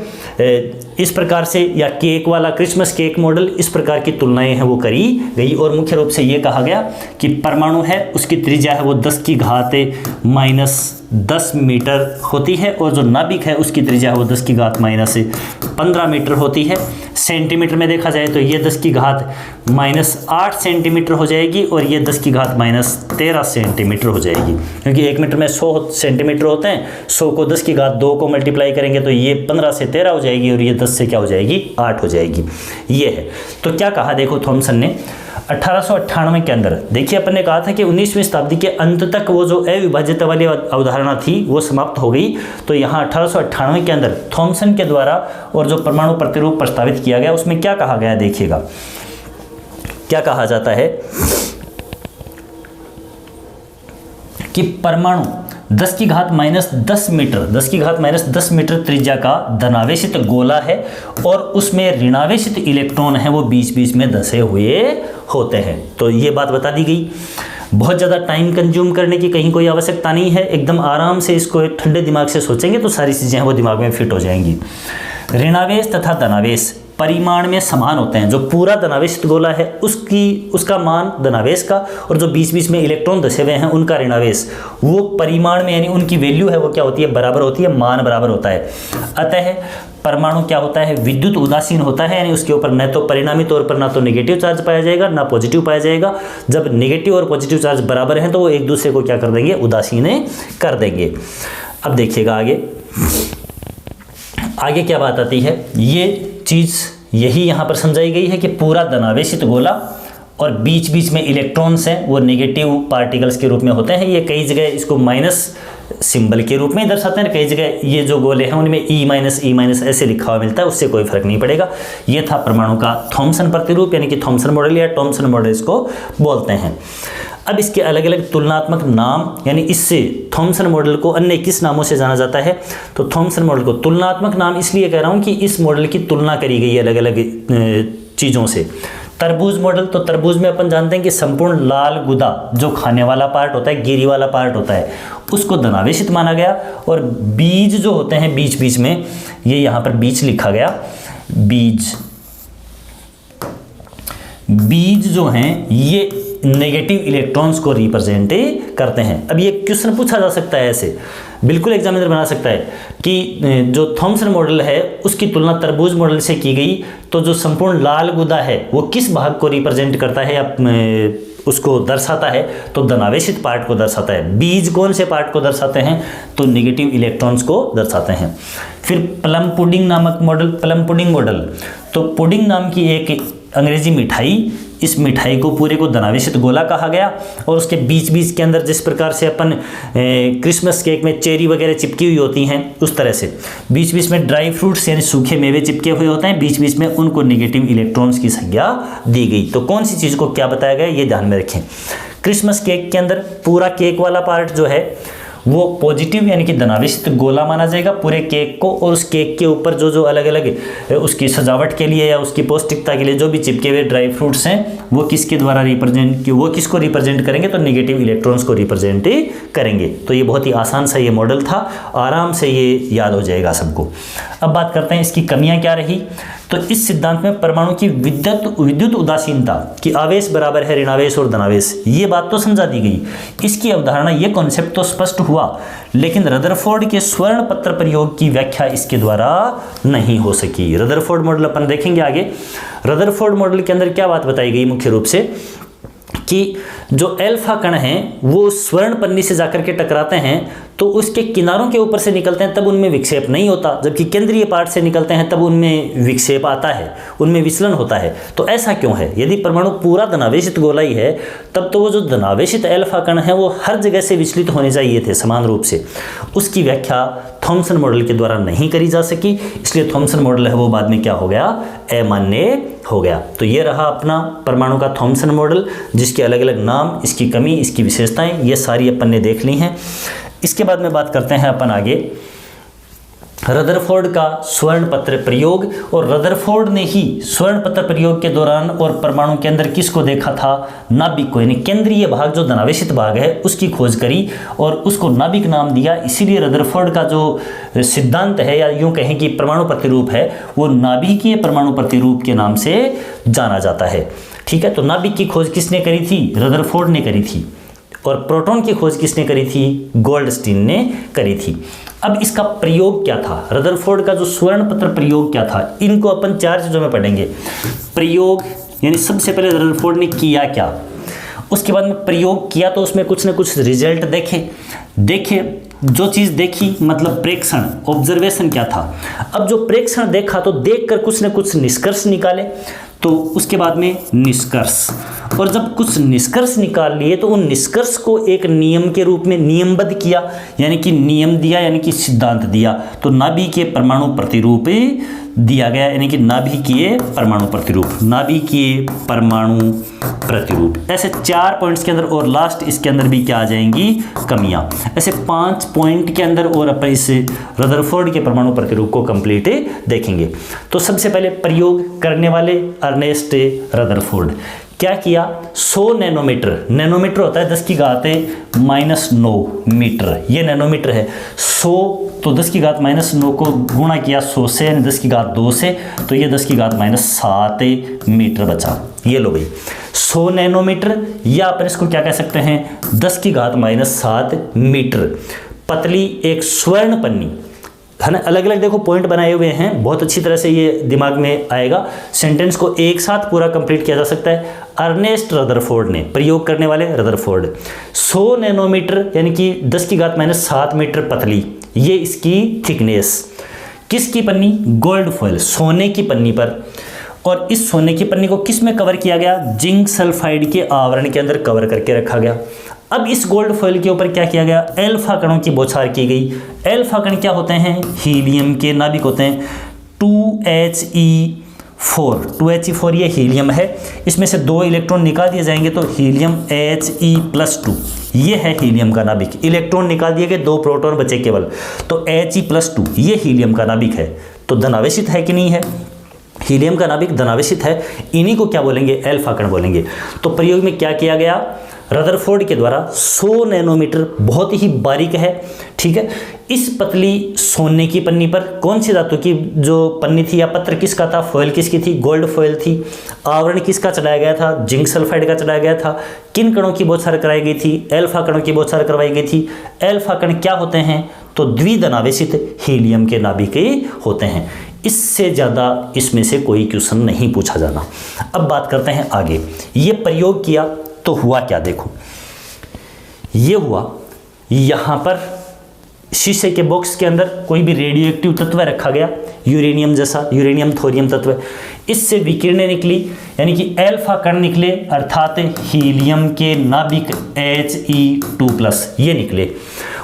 इस प्रकार से, या केक वाला क्रिसमस केक मॉडल, इस प्रकार की तुलनाएं हैं वो करी गई। और मुख्य रूप से ये कहा गया कि परमाणु है उसकी त्रिज्या है वो 10⁻⁻10 मीटर होती है, और जो नाभिक है उसकी त्रिज्या है वो 10⁻⁻15 मीटर होती है। सेंटीमीटर में देखा जाए तो ये 10⁻⁻8 सेंटीमीटर हो जाएगी, और ये 10⁻⁻13 सेंटीमीटर हो जाएगी, क्योंकि 1 मीटर में 100 सेंटीमीटर होते हैं। 100 को 10⁻2 को मल्टीप्लाई करेंगे तो ये 15 से 13 हो जाएगी, और ये 10 से क्या हो जाएगी, 8 हो जाएगी। ये है। तो क्या कहा देखो थॉमसन ने 1898 के अंदर, देखिए अपन ने कहा था कि 19वीं शताब्दी के अंत तक वो जो अविभाज्यता वाली अवधारणा थी वो समाप्त हो गई। तो यहाँ 1898 के अंदर थॉमसन के द्वारा और जो परमाणु प्रतिरूप प्रस्तावित किया गया उसमें क्या कहा गया, देखिएगा क्या कहा जाता है कि परमाणु 10⁻⁻10 मीटर, 10⁻⁻10 मीटर त्रिज्या का धनावेशित गोला है, और उसमें ऋणावेशित इलेक्ट्रॉन है वो बीच बीच में धसे हुए होते हैं। तो ये बात बता दी गई। बहुत ज़्यादा टाइम कंज्यूम करने की कहीं कोई आवश्यकता नहीं है, एकदम आराम से इसको एक ठंडे दिमाग से सोचेंगे तो सारी चीज़ें हैं वो दिमाग में फिट हो जाएंगी। ऋणावेश तथा धनावेश परिमाण में समान होते हैं। जो पूरा धनावेशित गोला है उसका मान धनावेश का, और जो बीच बीच में इलेक्ट्रॉन धसे हुए हैं उनका ऋणावेश, वो परिमाण में यानी उनकी वैल्यू है वो क्या होती है, बराबर होती है, मान बराबर होता है। अतः परमाणु क्या होता है, विद्युत उदासीन होता है, यानी उसके ऊपर न तो परिणामी तौर पर ना तो नेगेटिव चार्ज पाया जाएगा ना पॉजिटिव पाया जाएगा। जब नेगेटिव और पॉजिटिव चार्ज बराबर हैं तो वो एक दूसरे को क्या कर देंगे, उदासीन कर देंगे। अब देखिएगा आगे क्या बात आती है। ये चीज़ यही यहाँ पर समझाई गई है कि पूरा धनावेशित गोला और बीच बीच में इलेक्ट्रॉन्स हैं वो नेगेटिव पार्टिकल्स के रूप में होते हैं। ये कई जगह इसको माइनस सिंबल के रूप में दर्शाते हैं, कई जगह ये जो गोले हैं उनमें E- ऐसे लिखा हुआ मिलता है, उससे कोई फर्क नहीं पड़ेगा। ये था परमाणु का थॉमसन प्रतिरूप यानी कि थॉमसन मॉडल या थॉमसन मॉडल इसको बोलते हैं। अब इसके अलग अलग तुलनात्मक नाम, यानी इससे थॉमसन मॉडल को अन्य किस नामों से जाना जाता है, तो थॉमसन मॉडल को तुलनात्मक नाम इसलिए कह रहा हूँ कि इस मॉडल की तुलना करी गई है अलग अलग चीज़ों से। तरबूज मॉडल, तो तरबूज में अपन जानते हैं कि संपूर्ण लाल गुदा जो खाने वाला पार्ट होता है, गिरी वाला पार्ट होता है, उसको धनावेशित माना गया, और बीज जो होते हैं बीच बीच में, ये यहाँ पर बीज लिखा गया, बीज बीज जो हैं ये नेगेटिव इलेक्ट्रॉन्स को रिप्रेजेंट करते हैं। अब ये क्वेश्चन पूछा जा सकता है ऐसे, बिल्कुल एग्जामिनर बना सकता है कि जो थॉमसन मॉडल है उसकी तुलना तरबूज मॉडल से की गई, तो जो संपूर्ण लाल गुदा है वो किस भाग को रिप्रेजेंट करता है या उसको दर्शाता है, तो धनावेशित पार्ट को दर्शाता है। बीज कौन से पार्ट को दर्शाते हैं, तो नेगेटिव इलेक्ट्रॉन्स को दर्शाते हैं। फिर प्लम पुडिंग नामक मॉडल, प्लम पुडिंग मॉडल, तो पुडिंग नाम की एक अंग्रेजी मिठाई, इस मिठाई को पूरे को धनावेशित गोला कहा गया और उसके बीच बीच के अंदर जिस प्रकार से अपन क्रिसमस केक में चेरी वगैरह चिपकी हुई होती हैं उस तरह से बीच बीच में ड्राई फ्रूट्स यानी सूखे मेवे चिपके हुए होते हैं, बीच बीच में उनको नेगेटिव इलेक्ट्रॉन्स की संज्ञा दी गई। तो कौन सी चीज़ को क्या बताया गया ये ध्यान में रखें। क्रिसमस केक के अंदर पूरा केक वाला पार्ट जो है वो पॉजिटिव यानी कि धनावेशित गोला माना जाएगा पूरे केक को, और उस केक के ऊपर जो जो अलग अलग उसकी सजावट के लिए या उसकी पौष्टिकता के लिए जो भी चिपके हुए ड्राई फ्रूट्स हैं वो किसके द्वारा रिप्रेजेंट, वो किसको रिप्रेजेंट करेंगे, तो नेगेटिव इलेक्ट्रॉन्स को रिप्रेजेंट करेंगे। तो ये बहुत ही आसान सा ये मॉडल था, आराम से ये याद हो जाएगा सबको। अब बात करते हैं इसकी कमियां क्या रही। तो इस सिद्धांत में परमाणु की विद्युत उदासीनता कि आवेश बराबर है ऋणावेश और धनावेश, ये बात तो समझा दी गई, इसकी अवधारणा ये कॉन्सेप्ट तो स्पष्ट हुआ, लेकिन रदरफोर्ड के स्वर्ण पत्र प्रयोग की व्याख्या इसके द्वारा नहीं हो सकी। रदरफोर्ड मॉडल अपन देखेंगे आगे। रदरफोर्ड मॉडल के अंदर क्या बात बताई गई मुख्य रूप से कि जो अल्फा कण हैं वो स्वर्ण पन्नी से जाकर के टकराते हैं तो उसके किनारों के ऊपर से निकलते हैं, तब उनमें विक्षेप नहीं होता, जबकि केंद्रीय पार्ट से निकलते हैं तब उनमें विक्षेप आता है, उनमें विचलन होता है। तो ऐसा क्यों है? यदि परमाणु पूरा धनावेशित गोला ही है तब तो वो जो धनावेशित अल्फा कण है वो हर जगह से विचलित होने चाहिए थे समान रूप से। उसकी व्याख्या थॉमसन मॉडल के द्वारा नहीं करी जा सकी, इसलिए थॉमसन मॉडल है वो बाद में क्या हो गया, अमान्य हो गया। तो ये रहा अपना परमाणु का थॉमसन मॉडल, जिसके अलग अलग नाम, इसकी कमी, इसकी विशेषताएं, ये सारी अपन ने देख ली हैं। इसके बाद में बात करते हैं अपन आगे रदरफोर्ड का स्वर्ण पत्र प्रयोग। और रदरफोर्ड ने ही स्वर्ण पत्र प्रयोग के दौरान और परमाणु के अंदर किसको देखा था, नाभिक को, यानी केंद्रीय भाग जो धनावेशित भाग है उसकी खोज करी और उसको नाभिक नाम दिया। इसीलिए रदरफोर्ड का जो सिद्धांत है या यूं कहें कि परमाणु प्रतिरूप है वो नाभिकीय परमाणु प्रतिरूप के नाम से जाना जाता है। ठीक है, तो नाभिक की खोज किसने करी थी, रदरफोर्ड ने करी थी, और प्रोटॉन की खोज किसने करी थी, गोल्डस्टीन ने करी थी। अब इसका प्रयोग क्या था, रदरफोर्ड का जो स्वर्ण पत्र प्रयोग क्या था, इनको अपन चार चीजों में पढ़ेंगे। प्रयोग यानी सबसे पहले रदरफोर्ड ने किया क्या, उसके बाद में प्रयोग किया तो उसमें कुछ ना कुछ रिजल्ट देखे जो चीज़ देखी मतलब प्रेक्षण, ऑब्जर्वेशन क्या था। अब जो प्रेक्षण देखा तो देखकर कुछ ना कुछ निष्कर्ष निकाले, तो उसके बाद में निष्कर्ष, और जब कुछ निष्कर्ष निकाल लिए तो उन निष्कर्ष को एक नियम के रूप में नियमबद्ध किया, यानी कि नियम दिया, यानी कि सिद्धांत दिया। तो नाभिकीय परमाणु प्रतिरूप दिया गया, यानी कि नाभिकीय परमाणु प्रतिरूप, नाभिकीय परमाणु प्रतिरूप। ऐसे 4 पॉइंट्स के अंदर, और लास्ट इसके अंदर भी क्या आ जाएंगी, कमियां। ऐसे 5 पॉइंट के अंदर और अपन इस रदरफोर्ड के परमाणु प्रतिरूप को कंप्लीट देखेंगे। तो सबसे पहले प्रयोग करने वाले अर्नेस्ट रदरफोर्ड क्या किया, 100 नैनोमीटर, नैनोमीटर होता है 10⁻⁻⁹ मीटर, ये नैनोमीटर है। 100 तो 10⁻⁻⁹ को गुणा किया 100 से, यानी 10⁻² से, तो ये 10⁻⁷ मीटर बचा। ये लो भाई 100 नैनोमीटर, या अपन इसको क्या कह सकते हैं 10⁻⁷ मीटर पतली एक स्वर्ण पन्नी है ना। अलग अलग देखो पॉइंट बनाए हुए हैं, बहुत अच्छी तरह से ये दिमाग में आएगा। सेंटेंस को एक साथ पूरा कंप्लीट किया जा सकता है। अर्नेस्ट रदरफोर्ड ने, प्रयोग करने वाले रदरफोर्ड, 100 नैनोमीटर यानी कि 10⁻⁷ मीटर पतली, ये इसकी थिकनेस, किसकी पन्नी, गोल्ड फॉइल, सोने की पन्नी पर। और इस सोने की पन्नी को किस में कवर किया गया, जिंक सल्फाइड के आवरण के अंदर कवर करके रखा गया। अब इस गोल्ड फॉइल के ऊपर क्या किया गया, अल्फा कणों की बौछार की गई। अल्फा कण क्या होते हैं, हीलियम के नाभिक होते हैं। 2He4 ये हीलियम है, इसमें से 2 इलेक्ट्रॉन निकाल दिए जाएंगे तो हीलियम He+2, ये है हीलियम का नाभिक। इलेक्ट्रॉन निकाल दिए गए, 2 प्रोटॉन बचे केवल, तो He+2 ये हीलियम का नाभिक है। तो धनावेशित है कि नहीं है, हीलियम का नाभिक धनावेशित है, इन्हीं को क्या बोलेंगे, अल्फा कण बोलेंगे। तो प्रयोग में क्या किया गया, रदरफोर्ड के द्वारा 100 नैनोमीटर, बहुत ही बारीक है, ठीक है। इस पतली सोने की पन्नी पर कौन सी धातु की जो पन्नी थी या पत्र किसका था, फॉयल किसकी थी, गोल्ड फॉयल थी। आवरण किसका चढ़ाया गया था, जिंक सल्फाइड का चढ़ाया गया था। किन कणों की बौछार कराई गई थी, एल्फा कणों की बौछार करवाई गई थी। एल्फा कण क्या होते हैं, तो द्विधनावेशित हीलियम के नाभिक होते हैं। इससे ज़्यादा इसमें से कोई क्वेश्चन नहीं पूछा जाना। अब बात करते हैं आगे। ये प्रयोग किया तो हुआ क्या, देखो ये हुआ, यहाँ पर शीशे के बॉक्स के अंदर कोई भी रेडियो एक्टिव तत्व रखा गया, यूरेनियम जैसा, यूरेनियम थोरियम तत्व, इससे विकिरणें निकली, यानी कि एल्फा कण निकले, अर्थात हीलियम के नाभिक He2+, ये निकले।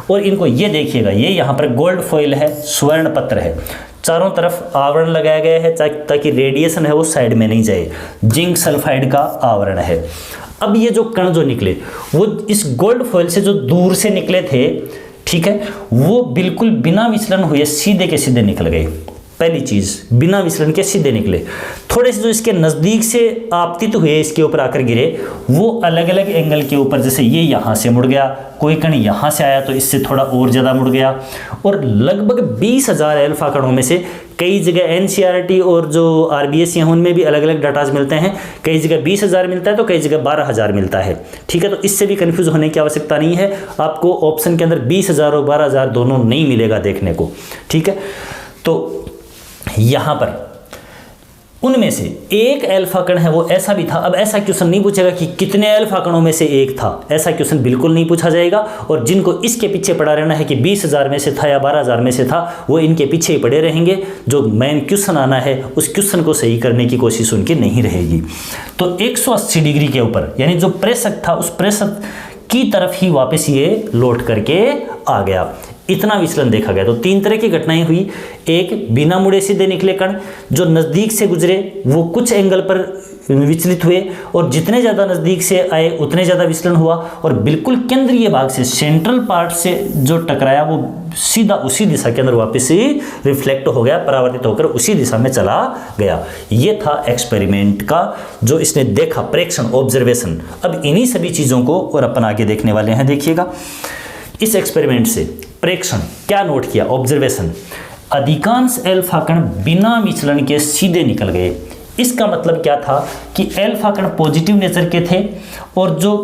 और इनको ये देखिएगा, ये यहाँ पर गोल्ड फॉइल है, स्वर्ण पत्र है, चारों तरफ आवरण लगाया गया है ताकि रेडिएशन है वो साइड में नहीं जाए। जिंक सल्फाइड का आवरण है। अब ये जो कण जो निकले वो इस गोल्ड फॉइल से जो दूर से निकले थे, ठीक है, वो बिल्कुल बिना विचलन हुए सीधे के सीधे निकल गए। पहली चीज, बिना विचलन के सीधे निकले। थोड़े से जो इसके नजदीक से आपतित हुए, इसके ऊपर आकर गिरे, वो अलग अलग एंगल के ऊपर, जैसे ये यहाँ से मुड़ गया, कोई कण यहाँ से आया तो इससे थोड़ा और ज़्यादा मुड़ गया। और लगभग 20,000 एल्फा कणों में से कई जगह NCERT और जो RBS हैं उनमें भी अलग अलग डाटाज मिलते हैं। कई जगह 20,000 मिलता है तो कई जगह 12,000 मिलता है, ठीक है। तो इससे भी कंफ्यूज होने की आवश्यकता नहीं है। आपको ऑप्शन के अंदर 20,000 और 12,000 दोनों नहीं मिलेगा देखने को, ठीक है। तो यहाँ पर उनमें से एक एल्फा कण है वो ऐसा भी था। अब ऐसा क्वेश्चन नहीं पूछेगा कि कितने एल्फा कणों में से एक था, ऐसा क्वेश्चन बिल्कुल नहीं पूछा जाएगा। और जिनको इसके पीछे पड़ा रहना है कि 20,000 में से था या 12,000 में से था, वो इनके पीछे ही पड़े रहेंगे। जो मेन क्वेश्चन आना है उस क्वेश्चन को सही करने की कोशिश उनकी नहीं रहेगी। तो 180 डिग्री के ऊपर, यानी जो प्रेषक था उस प्रेषक की तरफ ही वापस ये लौट करके आ गया। इतना विचलन देखा गया। तो 3 तरह की घटनाएं हुई। एक, बिना मुड़े सीधे निकले कण जो नज़दीक से गुजरे वो कुछ एंगल पर विचलित हुए, और जितने ज़्यादा नज़दीक से आए उतने ज़्यादा विचलन हुआ। और बिल्कुल केंद्रीय भाग से, सेंट्रल पार्ट से जो टकराया वो सीधा उसी दिशा के अंदर वापस से रिफ्लेक्ट हो गया, परावर्तित होकर उसी दिशा में चला गया। ये था एक्सपेरिमेंट का जो इसने देखा, प्रेक्षण, ऑब्जर्वेशन। अब इन्हीं सभी चीज़ों को और अपन आगे देखने वाले हैं। देखिएगा, इस एक्सपेरिमेंट से प्रेक्षण क्या नोट किया, ऑब्जर्वेशन, अधिकांश एल्फा कण बिना विचलन के सीधे निकल गए। इसका मतलब क्या था कि एल्फा कण पॉजिटिव नेचर के थे और जो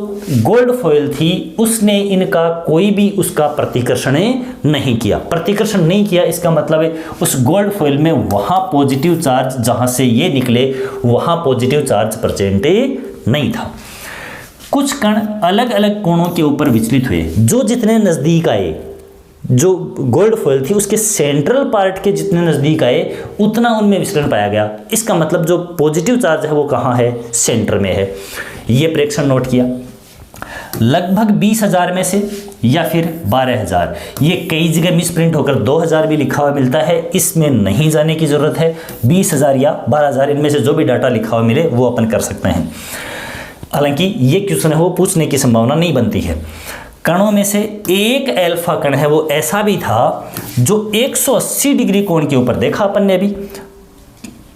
गोल्ड फॉइल थी उसने इनका कोई भी उसका प्रतिकर्षण नहीं किया। प्रतिकर्षण नहीं किया इसका मतलब है उस गोल्ड फॉइल में वहाँ पॉजिटिव चार्ज, जहाँ से ये निकले वहाँ पॉजिटिव चार्ज प्रेजेंट नहीं था। कुछ कण अलग अलग कोणों के ऊपर विचलित हुए। जो जितने नज़दीक आए, जो गोल्ड फॉइल थी उसके सेंट्रल पार्ट के जितने नज़दीक आए उतना उनमें विचलन पाया गया। इसका मतलब जो पॉजिटिव चार्ज है वो कहाँ है, सेंटर में है। ये प्रेक्षण नोट किया। लगभग 20,000 में से या फिर 12,000, ये कई जगह मिसप्रिंट होकर 2,000 भी लिखा हुआ मिलता है, इसमें नहीं जाने की ज़रूरत है। 20,000 या 12,000 इनमें से जो भी डाटा लिखा हुआ मिले वो अपन कर सकते हैं। हालांकि ये क्वेश्चन है वो पूछने की संभावना नहीं बनती है। कणों में से एक एल्फा कण है वो ऐसा भी था जो 180 डिग्री कोण के ऊपर, देखा अपन ने अभी,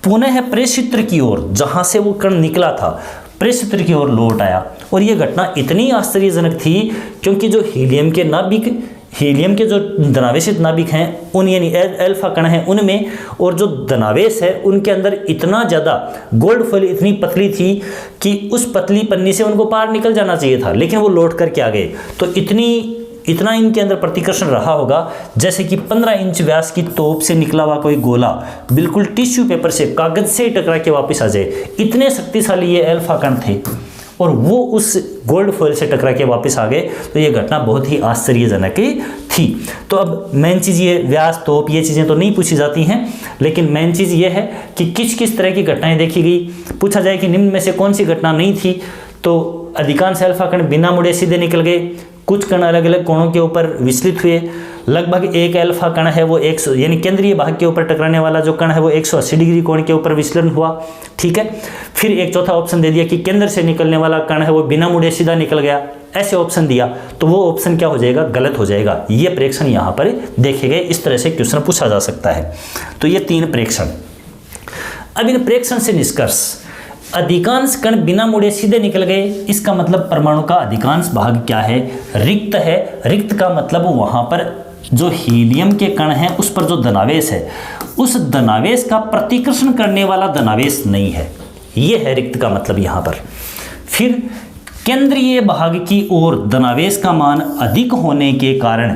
पुनः प्रेषित्र की ओर, जहां से वो कण निकला था प्रेषित्र की ओर लौट आया। और ये घटना इतनी आश्चर्यजनक थी क्योंकि जो हीलियम के नाभिक, हीलियम के जो धनावेशित नाभिक हैं उन, यानी एल्फा कण हैं उनमें, और जो धनावेश है उनके अंदर इतना ज़्यादा, गोल्ड फॉइल इतनी पतली थी कि उस पतली पन्नी से उनको पार निकल जाना चाहिए था, लेकिन वो लौट करके आ गए। तो इतना इनके अंदर प्रतिकर्षण रहा होगा जैसे कि 15 इंच व्यास की तोप से निकला हुआ कोई गोला बिल्कुल टिश्यू पेपर से, कागज से टकरा के वापस आ जाए। इतने शक्तिशाली ये एल्फा कण थे और वो उस गोल्ड फॉइल से टकरा के वापस आ गए। तो ये घटना बहुत ही आश्चर्यजनक थी। तो अब मेन चीज़ ये, व्यास, तोप, ये चीज़ें तो नहीं पूछी जाती हैं, लेकिन मेन चीज़ ये है कि किस किस तरह की घटनाएं देखी गई। पूछा जाए कि निम्न में से कौन सी घटना नहीं थी, तो अधिकांश एल्फा कण बिना मुड़े सीधे निकल गए, कुछ कण अलग अलग कोणों के ऊपर विचलित हुए, लगभग एक एल्फा कण है वो 100, यानी केंद्रीय भाग के ऊपर टकराने वाला जो कण है वो 180 डिग्री कोण के ऊपर विचलन हुआ, ठीक है। फिर एक चौथा ऑप्शन दे दिया कि केंद्र से निकलने वाला कण है वो बिना मुड़े सीधा निकल गया, ऐसे ऑप्शन दिया, तो वो ऑप्शन क्या हो जाएगा, गलत हो जाएगा। ये प्रेक्षण यहाँ पर देखे गए। इस तरह से क्वेश्चन पूछा जा सकता है। तो ये 3 प्रेक्षण। अब इन प्रेक्षण से निष्कर्ष, अधिकांश कण बिना मुड़े सीधे निकल गए, इसका मतलब परमाणु का अधिकांश भाग क्या है, रिक्त है। रिक्त का मतलब वहां पर जो हीलियम के कण हैं उस पर जो धनावेश है, उस धनावेश का प्रतिकर्षण करने वाला धनावेश नहीं है, ये है रिक्त का मतलब यहाँ पर। फिर केंद्रीय भाग की ओर धनावेश का मान अधिक होने के कारण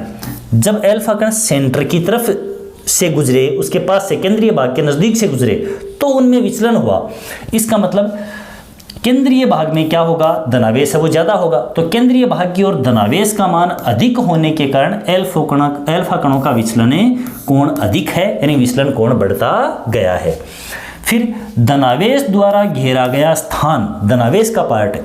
जब अल्फा कण सेंटर की तरफ से गुजरे, उसके पास से केंद्रीय भाग के नजदीक से गुजरे, तो उनमें विचलन हुआ। इसका मतलब केंद्रीय भाग में क्या होगा, धनावेश है वो ज्यादा होगा, तो केंद्रीय भाग की ओर धनावेश का मान अधिक होने के कारण अल्फा कणों का विचलन कोण अधिक है, यानी विचलन कोण बढ़ता गया है। फिर धनावेश द्वारा घेरा गया स्थान, धनावेश का पार्ट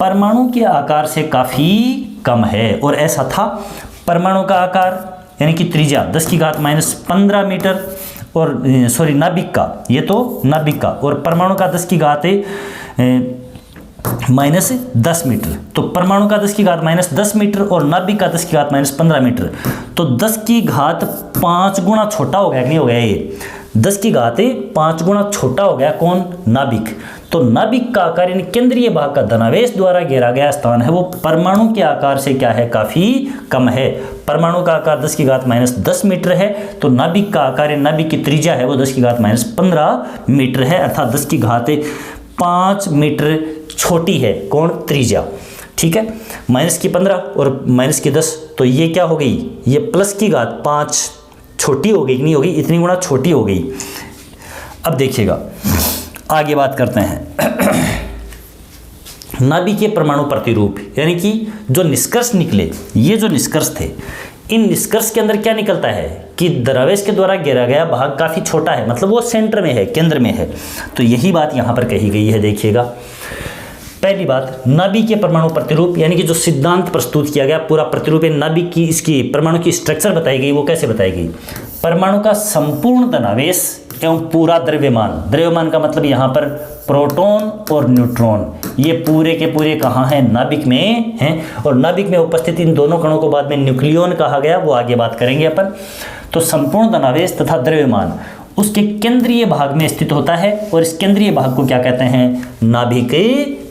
परमाणु के आकार से काफी कम है, और ऐसा था। परमाणु का आकार यानी कि त्रिज्या 10⁻⁻15 मीटर, और सॉरी नाभिक का, ये तो नाभिक का, और परमाणु का 10⁻10 मीटर, तो परमाणु का 10⁻10 मीटर और नाभिक का 10⁻15 मीटर, तो 10⁵5 गुना छोटा हो गया कि नहीं हो गया, ये 10⁵5 गुना छोटा हो गया कौन, नाभिक। तो नाभिक का आकार यानी केंद्रीय भाग का धनावेश द्वारा घेरा गया स्थान है वो परमाणु के आकार से क्या है, काफी कम है। परमाणु का आकार 10⁻10 मीटर है, तो नाभिक का आकार नाभिक की त्रिज्या है वो 10⁻15 मीटर है, अर्थात 10⁵5 मीटर छोटी है कौन, त्रिज्या। ठीक है, -15 और -10, तो ये क्या हो गई, ये +5 छोटी हो गई कि नहीं होगी, इतनी गुना छोटी हो गई। अब देखिएगा आगे बात करते हैं नाभिकीय परमाणु प्रतिरूप, यानी कि जो निष्कर्ष निकले, ये जो निष्कर्ष थे, इन निष्कर्ष के अंदर क्या निकलता है कि धनावेश के द्वारा घेरा गया भाग काफी छोटा है, मतलब वो सेंटर में है, केंद्र में है। तो यही बात यहां पर कही गई है। देखिएगा पहली बात, नाभिकीय परमाणु प्रतिरूप, यानी कि जो सिद्धांत प्रस्तुत किया गया, पूरा प्रतिरूप नाभिक की, इसकी परमाणु की स्ट्रक्चर बताई गई, वो कैसे बताई गई, परमाणु का संपूर्ण धनावेश एवं पूरा द्रव्यमान, द्रव्यमान का मतलब यहाँ पर प्रोटॉन और न्यूट्रॉन, ये पूरे के पूरे कहाँ हैं, नाभिक में हैं, और नाभिक में उपस्थित इन दोनों कणों को बाद में न्यूक्लियॉन कहा गया, वो आगे बात करेंगे अपन। तो संपूर्ण धनावेश तथा द्रव्यमान उसके केंद्रीय भाग में स्थित होता है, और इस केंद्रीय भाग को क्या कहते हैं, नाभिक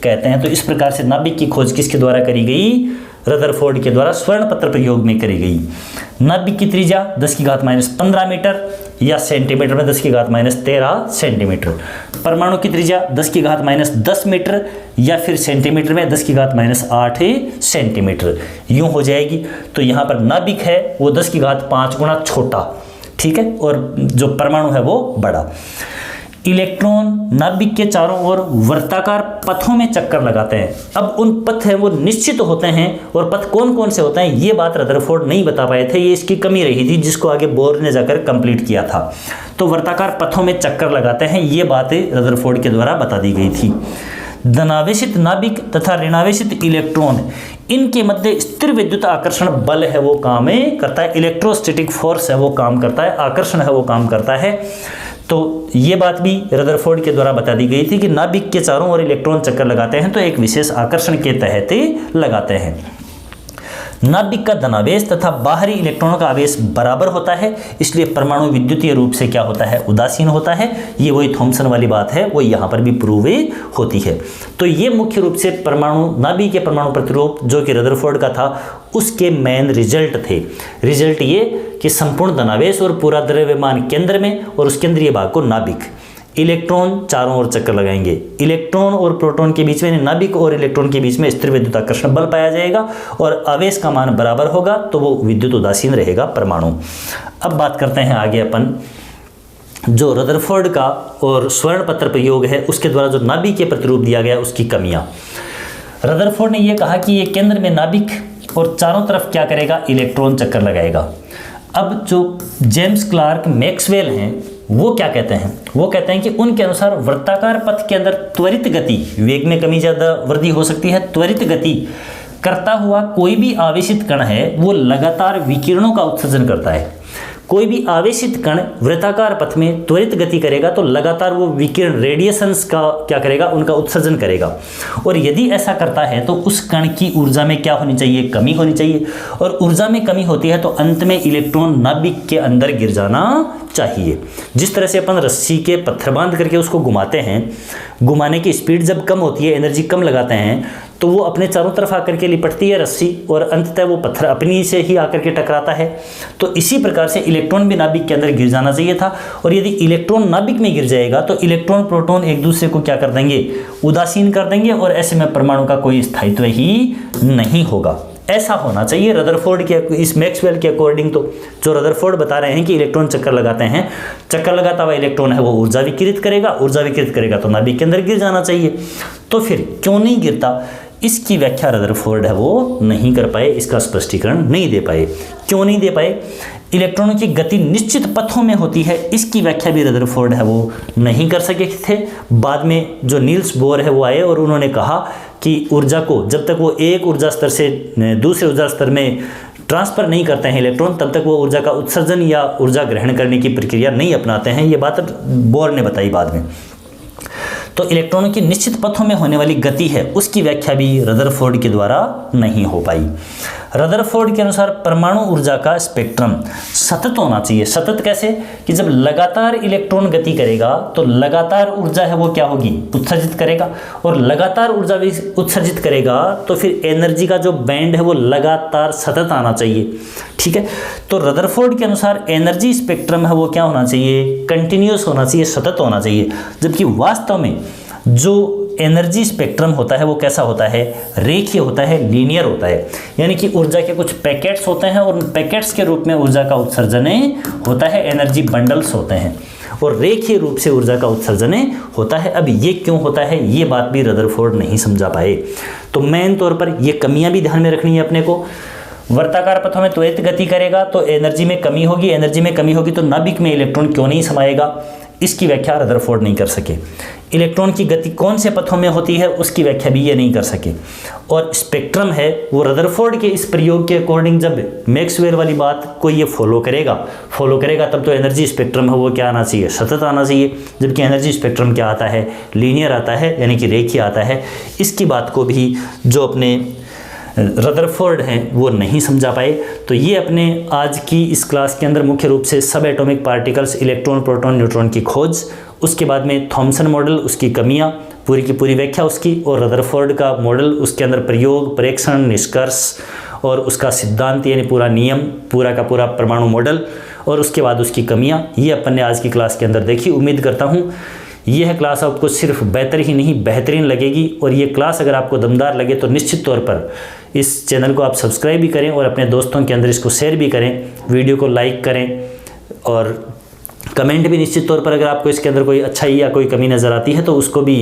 कहते हैं। तो इस प्रकार से नाभिक की खोज किसके द्वारा करी गई, रदरफोर्ड के द्वारा स्वर्ण पत्र प्रयोग में करी गई। नाभिक की त्रिज्या 10⁻15 मीटर या सेंटीमीटर में 10⁻13 सेंटीमीटर, परमाणु की त्रिज्या 10⁻10 मीटर या फिर सेंटीमीटर में 10⁻8 सेंटीमीटर, यूं हो जाएगी। तो यहाँ पर नाभिक है वो 10⁵5 गुना छोटा, ठीक है, और जो परमाणु है वो बड़ा। इलेक्ट्रॉन नाभिक के चारों ओर वर्ताकार पथों में चक्कर लगाते हैं। अब उन पथ हैं वो निश्चित होते हैं, और पथ कौन कौन से होते हैं ये बात रदरफोर्ड नहीं बता पाए थे, ये इसकी कमी रही थी, जिसको आगे बोर ने जाकर कंप्लीट किया था। तो वर्ताकार पथों में चक्कर लगाते हैं, ये बातें रदरफोर्ड के द्वारा बता दी गई थी। धनावेशित नाभिक तथा ऋणावेशित इलेक्ट्रॉन, इनके मध्य स्थिर विद्युत आकर्षण बल है वो काम करता है, इलेक्ट्रोस्टैटिक फोर्स है वो काम करता है, आकर्षण है वो काम करता है। तो ये बात भी रदरफोर्ड के द्वारा बता दी गई थी कि नाभिक के चारों ओर इलेक्ट्रॉन चक्कर लगाते हैं तो एक विशेष आकर्षण के तहत लगाते हैं। नाभिक का धनावेश तथा बाहरी इलेक्ट्रॉनों का आवेश बराबर होता है, इसलिए परमाणु विद्युतीय रूप से क्या होता है, उदासीन होता है। ये वही थॉमसन वाली बात है, वो यहाँ पर भी प्रूव होती है। तो ये मुख्य रूप से परमाणु, नाभिक के परमाणु प्रतिरूप जो कि रदरफोर्ड का था, उसके मेन रिजल्ट थे। रिजल्ट ये कि संपूर्ण धनावेश और पूरा द्रव्यमान केंद्र में, और उस केंद्रीय भाग को नाभिक, इलेक्ट्रॉन चारों ओर चक्कर लगाएंगे, इलेक्ट्रॉन और प्रोटॉन के बीच में, नाभिक और इलेक्ट्रॉन के बीच में स्थिर विद्युत आकर्षण बल पाया जाएगा, और आवेश का मान बराबर होगा, तो वो विद्युत उदासीन रहेगा परमाणु। अब बात करते हैं आगे अपन, जो रदरफोर्ड का और स्वर्ण पत्र प्रयोग है उसके द्वारा जो नाभिक के प्रतिरूप दिया गया उसकी कमियां। रदरफोर्ड ने यह कहा कि ये केंद्र में नाभिक और चारों तरफ क्या करेगा, इलेक्ट्रॉन चक्कर लगाएगा। अब जो जेम्स क्लार्क मैक्सवेल हैं वो क्या कहते हैं, वो कहते हैं कि उनके अनुसार वृत्ताकार पथ के अंदर त्वरित गति, वेग में कमी ज़्यादा वृद्धि हो सकती है, त्वरित गति करता हुआ कोई भी आवेशित कण है वो लगातार विकिरणों का उत्सर्जन करता है। कोई भी आवेशित कण वृत्ताकार पथ में त्वरित गति करेगा तो लगातार वो विकिरण, रेडिएशंस का क्या करेगा, उनका उत्सर्जन करेगा। और यदि ऐसा करता है तो उस कण की ऊर्जा में क्या होनी चाहिए, कमी होनी चाहिए। और ऊर्जा में कमी होती है तो अंत में इलेक्ट्रॉन नाभिक के अंदर गिर जाना चाहिए। जिस तरह से अपन रस्सी के पत्थर बांध करके उसको घुमाते हैं, घुमाने की स्पीड जब कम होती है, एनर्जी कम लगाते हैं, तो वो अपने चारों तरफ आकर के लिपटती है रस्सी और अंततः वो पत्थर अपनी से ही आकर के टकराता है। तो इसी प्रकार से इलेक्ट्रॉन भी नाभिक के अंदर गिर जाना चाहिए था, और यदि इलेक्ट्रॉन नाभिक में गिर जाएगा तो इलेक्ट्रॉन प्रोटॉन एक दूसरे को क्या कर देंगे, उदासीन कर देंगे, और ऐसे में परमाणु का कोई स्थायित्व ही नहीं होगा। ऐसा होना चाहिए रदरफोर्ड के, इस मैक्सवेल के अकॉर्डिंग। तो जो रदरफोर्ड बता रहे हैं कि इलेक्ट्रॉन चक्कर लगाते हैं, चक्कर लगाता हुआ इलेक्ट्रॉन है वो ऊर्जा विकिरित करेगा, ऊर्जा विकिरित करेगा तो नाभिक के अंदर गिर जाना चाहिए। तो फिर क्यों नहीं गिरता, इसकी व्याख्या रदरफोर्ड है वो नहीं कर पाए, इसका स्पष्टीकरण नहीं दे पाए। क्यों नहीं दे पाए? इलेक्ट्रॉनों की गति निश्चित पथों में होती है, इसकी व्याख्या भी रदरफोर्ड है वो नहीं कर सके थे। बाद में जो नील्स बोर है वो आए और उन्होंने कहा कि ऊर्जा को जब तक वो एक ऊर्जा स्तर से दूसरे ऊर्जा स्तर में ट्रांसफर नहीं करते हैं इलेक्ट्रॉन, तब तक वो ऊर्जा का उत्सर्जन या ऊर्जा ग्रहण करने की प्रक्रिया नहीं अपनाते हैं। ये बात बोर ने बताई बाद में। तो इलेक्ट्रॉनों की निश्चित पथों में होने वाली गति है, उसकी व्याख्या भी रदरफोर्ड के द्वारा नहीं हो पाई। रदरफोर्ड के अनुसार परमाणु ऊर्जा का स्पेक्ट्रम सतत होना चाहिए। सतत कैसे? कि जब लगातार इलेक्ट्रॉन गति करेगा तो लगातार ऊर्जा है वो क्या होगी, उत्सर्जित करेगा, और लगातार ऊर्जा भी उत्सर्जित करेगा तो फिर एनर्जी का जो बैंड है वो लगातार सतत आना चाहिए। ठीक है, तो रदरफोर्ड के अनुसार एनर्जी स्पेक्ट्रम है वो क्या होना चाहिए, कंटिन्यूस होना चाहिए, सतत होना चाहिए। जबकि वास्तव में जो एनर्जी स्पेक्ट्रम होता है वो कैसा होता है, रेखीय होता है, लीनियर होता है। यानी कि ऊर्जा के कुछ पैकेट्स होते हैं और उन पैकेट्स के रूप में ऊर्जा का उत्सर्जन होता है, एनर्जी बंडल्स होते हैं, और रेखीय रूप से ऊर्जा का उत्सर्जन होता है। अब ये क्यों होता है, ये बात भी रदरफोर्ड नहीं समझा पाए। तो मेन तौर पर ये कमियां भी ध्यान में रखनी है अपने को। वर्ताकार पथों में त्वरित गति करेगा तो एनर्जी में कमी होगी, एनर्जी में कमी होगी तो नाभिक में इलेक्ट्रॉन क्यों नहीं समाएगा, इसकी व्याख्या रदरफोर्ड नहीं कर सके। इलेक्ट्रॉन की गति कौन से पथों में होती है उसकी व्याख्या भी ये नहीं कर सके। और स्पेक्ट्रम है वो रदरफोर्ड के इस प्रयोग के अकॉर्डिंग जब मैक्सवेल वाली बात को ये फॉलो करेगा तब तो एनर्जी स्पेक्ट्रम है वो क्या आना चाहिए, सतत आना चाहिए। जबकि एनर्जी स्पेक्ट्रम क्या आता है, लीनियर आता है, यानी कि रेखीय आता है। इसकी बात को भी जो अपने रदरफोर्ड हैं वो नहीं समझा पाए। तो ये अपने आज की इस क्लास के अंदर मुख्य रूप से सब atomic particles, electron, proton, neutron की खोज, उसके बाद में थॉमसन मॉडल, उसकी कमियां, पूरी की पूरी व्याख्या उसकी, और रदरफोर्ड का मॉडल, उसके अंदर प्रयोग, परीक्षण, निष्कर्ष और उसका सिद्धांत यानी पूरा नियम, पूरा का पूरा परमाणु मॉडल, और उसके बाद उसकी कमियां, ये अपन ने आज की क्लास के अंदर देखी। उम्मीद करता हूँ यह क्लास आपको सिर्फ बेहतर ही नहीं बेहतरीन लगेगी, और ये क्लास अगर आपको दमदार लगे तो निश्चित तौर पर इस चैनल को आप सब्सक्राइब भी करें और अपने दोस्तों के अंदर इसको शेयर भी करें, वीडियो को लाइक करें, और कमेंट भी निश्चित तौर पर अगर आपको इसके अंदर कोई अच्छाई या कोई कमी नज़र आती है तो उसको भी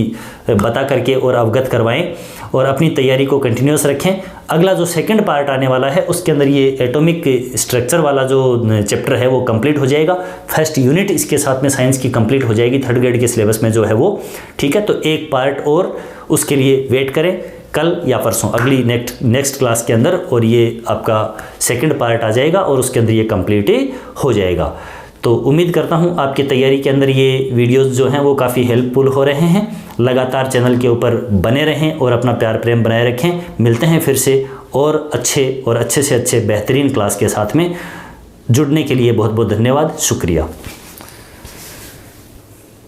बता करके और अवगत करवाएं, और अपनी तैयारी को कंटिन्यूस रखें। अगला जो सेकंड पार्ट आने वाला है उसके अंदर ये एटॉमिक स्ट्रक्चर वाला जो चैप्टर है वो कंप्लीट हो जाएगा। फर्स्ट यूनिट इसके साथ में साइंस की कंप्लीट हो जाएगी, थर्ड ग्रेड के सिलेबस में जो है वो। ठीक है, तो एक पार्ट और उसके लिए वेट करें, कल या परसों अगली नेक्स्ट क्लास के अंदर, और ये आपका सेकंड पार्ट आ जाएगा और उसके अंदर ये कंप्लीट हो जाएगा। तो उम्मीद करता हूँ आपकी तैयारी के अंदर ये वीडियोस जो हैं वो काफ़ी हेल्पफुल हो रहे हैं। लगातार चैनल के ऊपर बने रहें और अपना प्यार प्रेम बनाए रखें। मिलते हैं फिर से और अच्छे से अच्छे बेहतरीन क्लास के साथ में। जुड़ने के लिए बहुत बहुत धन्यवाद, शुक्रिया।